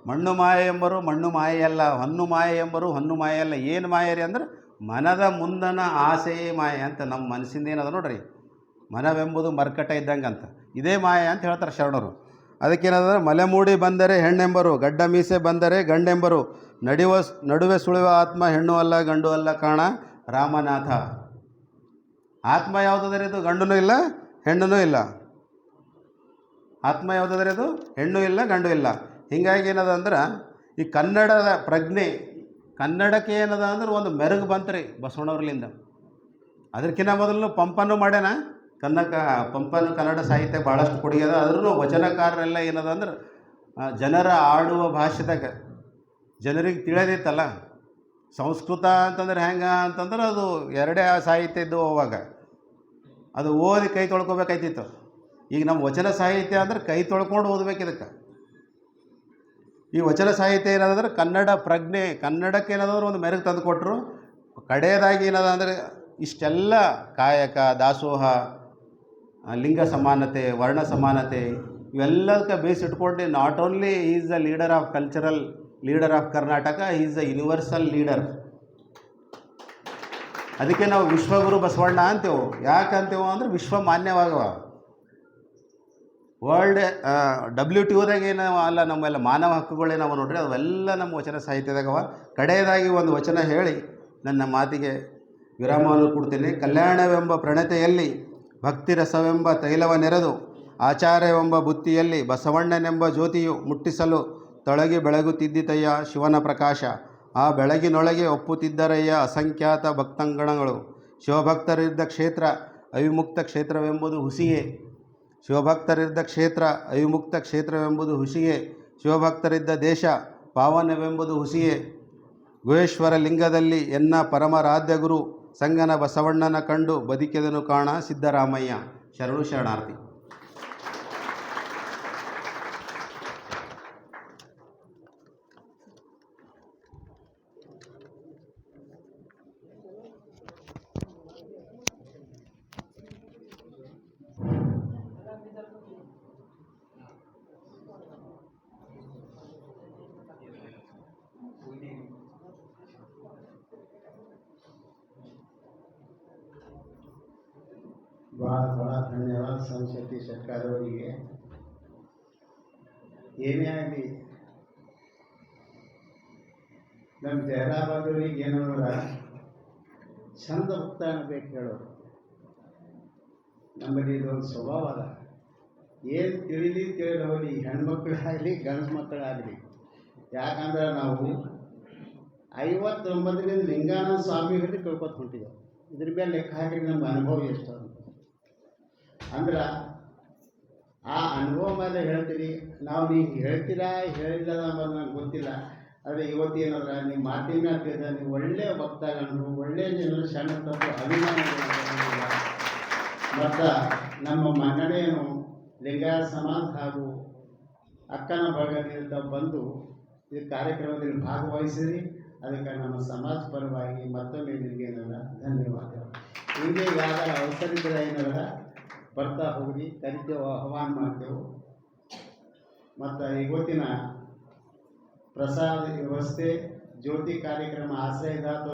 ಮಣ್ಣು ಮಾಯೆ ಎಂಬರು ಮಣ್ಣು ಮಾಯೆ ಅಲ್ಲ, ಹೊನ್ನು ಮಾಯೆ ಎಂಬರು ಹೊನ್ನು ಮಾಯೆ ಅಲ್ಲ. ಏನು ಮಾಯೆ ರೀ ಅಂದ್ರೆ ಮನದ ಮುಂದನ ಆಸೆಯೇ ಮಾಯೆ ಅಂತ. ನಮ್ಮ ಮನಸ್ಸಿಂದ ಏನದ ನೋಡ್ರಿ, ಮನವೆಂಬುದು ಮರ್ಕಟ ಇದ್ದಂಗೆ ಅಂತ. ಇದೇ ಮಾಯೆ ಅಂತ ಹೇಳ್ತಾರೆ ಶರಣರು. ಅದಕ್ಕೇನಂದ್ರೆ ಮಲೆ ಮೂಡಿ ಬಂದರೆ ಹೆಣ್ಣೆಂಬರು, ಗಡ್ಡ ಮೀಸೆ ಬಂದರೆ ಗಂಡೆಂಬರು, ನಡುವೆ ಸುಳಿವ ಆತ್ಮ ಹೆಣ್ಣು ಅಲ್ಲ ಗಂಡು ಅಲ್ಲ ಕಾಣ ರಾಮನಾಥ. ಆತ್ಮ ಯಾವುದಾದ್ರೆ ಇದು ಗಂಡನೂ ಇಲ್ಲ ಹೆಣ್ಣೂ ಇಲ್ಲ. ಆತ್ಮ ಯಾವುದಾದ್ರೆ ಇದು ಹೆಣ್ಣು ಇಲ್ಲ ಗಂಡು ಇಲ್ಲ. ಹೀಗಾಗಿ ಏನದ ಅಂದ್ರೆ ಈ ಕನ್ನಡದ ಪ್ರಜ್ಞೆ, ಕನ್ನಡಕ್ಕೆ ಏನದ ಅಂದ್ರೆ ಒಂದು ಮೆರುಗು ಬಂತ್ರಿ ಬಸವಣ್ಣವ್ರಲಿಂದ. ಅದಕ್ಕಿಂತ ಮೊದಲು ಪಂಪನ್ನು ಮಾಡ್ಯಾನ. ಪಂಪನು ಕನ್ನಡ ಸಾಹಿತ್ಯ ಭಾಳಷ್ಟು ಕೊಡುಗೆ ಅದ. ಆದ್ರೂ ವಚನಕಾರರೆಲ್ಲ ಏನದ ಅಂದ್ರೆ ಜನರ ಆಡುವ ಭಾಷೆದಾಗ ಜನರಿಗೆ ತಿಳಿದಿತ್ತಲ್ಲ. ಸಂಸ್ಕೃತ ಅಂತಂದ್ರೆ ಹೆಂಗೆ ಅಂತಂದ್ರೆ ಅದು ಎರಡೇ ಸಾಹಿತ್ಯ ಇದ್ದು ಅವಾಗ, ಅದು ಓದಿ ಕೈ ತೊಳ್ಕೊಬೇಕಾಯ್ತಿತ್ತು. ಈಗ ನಮ್ಮ ವಚನ ಸಾಹಿತ್ಯ ಅಂದ್ರೆ ಕೈ ತೊಳ್ಕೊಂಡು ಓದ್ಬೇಕು. ಇದಕ್ಕೆ ಈ ವಚನ ಸಾಹಿತ್ಯ ಏನದಂದ್ರೆ ಕನ್ನಡ ಪ್ರಜ್ಞೆ, ಕನ್ನಡಕ್ಕೆ ಏನಾದ್ರು ಒಂದು ಮೆರುಗು ತಂದು ಕೊಟ್ಟರು. ಕಡೆಯದಾಗಿ ಏನದ ಅಂದರೆ ಇಷ್ಟೆಲ್ಲ ಕಾಯಕ, ದಾಸೋಹ, ಲಿಂಗ ಸಮಾನತೆ, ವರ್ಣ ಸಮಾನತೆ ಇವೆಲ್ಲದಕ್ಕೆ ಬೇಸ್ ಇಟ್ಕೊಂಡು not only is the leader of cultural leader of Karnataka, is the universal leader. ಅದಕ್ಕೆ ನಾವು ವಿಶ್ವಗುರು ಬಸವಣ್ಣ ಅಂತೇವೆ. ಯಾಕೆ ಅಂತೇವೆ ಅಂದರೆ ವಿಶ್ವ ಮಾನ್ಯವಾಗವ. ವರ್ಲ್ಡ್ WTOದಾಗ ಏನು ಅಲ್ಲ, ನಮ್ಮೆಲ್ಲ ಮಾನವ ಹಕ್ಕುಗಳೇನವ ನೋಡ್ರಿ, ಅವೆಲ್ಲ ನಮ್ಮ ವಚನ ಸಾಹಿತ್ಯದಾಗವ. ಕಡೆಯದಾಗಿ ಒಂದು ವಚನ ಹೇಳಿ ನನ್ನ ಮಾತಿಗೆ ವಿರಾಮವನ್ನು ಕೊಡ್ತೀನಿ. ಕಲ್ಯಾಣವೆಂಬ ಪ್ರಣತೆಯಲ್ಲಿ ಭಕ್ತಿ ರಸವೆಂಬ ತೈಲವ ನೆರೆದು ಆಚಾರ್ಯವೆಂಬ ಬುತ್ತಿಯಲ್ಲಿ ಬಸವಣ್ಣನೆಂಬ ಜ್ಯೋತಿಯು ಮುಟ್ಟಿಸಲು ತೊಳಗಿ ಬೆಳಗುತ್ತಿದ್ದಿತಯ್ಯ ಶಿವನ ಪ್ರಕಾಶ. ಆ ಬೆಳಗಿನೊಳಗೆ ಒಪ್ಪುತ್ತಿದ್ದರಯ್ಯ ಅಸಂಖ್ಯಾತ ಭಕ್ತಂಗಣಗಳು. ಶಿವಭಕ್ತರಿದ್ದ ಕ್ಷೇತ್ರ ಅವಿಮುಕ್ತ ಕ್ಷೇತ್ರವೆಂಬುದು ಹುಸಿಯೇ. ಶಿವಭಕ್ತರಿದ್ದ ಕ್ಷೇತ್ರ ಅವಿಮುಕ್ತ ಕ್ಷೇತ್ರವೆಂಬುದು ಹುಸಿಯೇ. ಶಿವಭಕ್ತರಿದ್ದ ದೇಶ ಪಾವನವೆಂಬುದು ಹುಸಿಯೇ. ಗುಹೇಶ್ವರ ಲಿಂಗದಲ್ಲಿ ಎನ್ನ ಪರಮರಾಧ್ಯ ಗುರು ಸಂಗನ ಬಸವಣ್ಣನ ಕಂಡು ಬದುಕಿದನು ಕಾಣ ಸಿದ್ದರಾಮಯ್ಯ. ಶರಣು ಶರಣಾರ್ಥಿ. ಭಾಳ ಭಾಳ ಧನ್ಯವಾದ ಸಂಶಕ್ತಿ ಸರ್ಕಾರವರಿಗೆ. ಏನೇ ಆಗಲಿ ನಮ್ಮ ಜಯರಾಬಾದವ್ರಿಗೆ ಏನಂದ್ರೆ ಚಂದ ಭಕ್ತ ಅನ್ಬೇಕು ಹೇಳೋರು. ನಮ್ಮಲ್ಲಿ ಇದೊಂದು ಸ್ವಭಾವ ಅದ. ಏನು ತಿಳಿದ ಹೋಗಲಿ, ಹೆಣ್ಮಕ್ಳಾಗಲಿ ಗಂಡು ಮಕ್ಕಳಾಗಲಿ. ಯಾಕಂದ್ರೆ ನಾವು 59ರಿಂದ ಲಿಂಗಾನಂದ ಸ್ವಾಮಿ ಹಿಡಿದು ಕೇಳ್ಕೊತ ಹೊಂಟಿದ್ದೆವು. ಇದ್ರ ಮೇಲೆ ಲೆಕ್ಕ ಹಾಕಿ ನಮ್ಮ ಅನುಭವ ಎಷ್ಟು ಅಂದ್ರೆ ಆ ಅನುಭವ ಮೇಲೆ ಹೇಳ್ತೀರಿ ನಾವು. ನೀವು ಹೇಳ್ತೀರಾ ಹೇಳಿಲ್ಲ ಅನ್ನೋದು ನಂಗೆ ಗೊತ್ತಿಲ್ಲ. ಆದರೆ ಇವತ್ತೇನಂದ್ರೆ ನಿಮ್ಮ ಮಾತಿನ ಆಗ್ತಿದ್ದ ನೀವು ಒಳ್ಳೆಯ ಭಕ್ತಗಂಡು ಒಳ್ಳೆಯ ಜನರು ಸಣ್ಣ ತಪ್ಪು ಅಭಿಮಾನ ಮತ್ತು ನಮ್ಮ ಮನ್ನಣೆಯನ್ನು ಲಿಂಗಾಯತ ಸಮಾಜ ಹಾಗೂ ಅಕ್ಕನ ಬಳಗದಿಂದ ಬಂದು ಈ ಕಾರ್ಯಕ್ರಮದಲ್ಲಿ ಭಾಗವಹಿಸಿರಿ. ಅದಕ್ಕೆ ನಮ್ಮ ಸಮಾಜ ಪರವಾಗಿ ಮತ್ತೊಮ್ಮೆ ನಿಮಗೆ ಏನಲ್ಲ ಧನ್ಯವಾದಗಳು. ಹೀಗೆ ಯಾರ ಅವಸರ ಇದ್ದರೆ ಏನಲ್ಲ ಬರ್ತಾ ಹೋಗಿ ಕರಿತೇವೆ, ಆಹ್ವಾನ ಮಾಡ್ತೇವೆ. ಮತ್ತು ಇವತ್ತಿನ ಪ್ರಸಾದ ವ್ಯವಸ್ಥೆ ಜ್ಯೋತಿ ಕಾರ್ಯಕ್ರಮ ಆಶ್ರಯದಾತ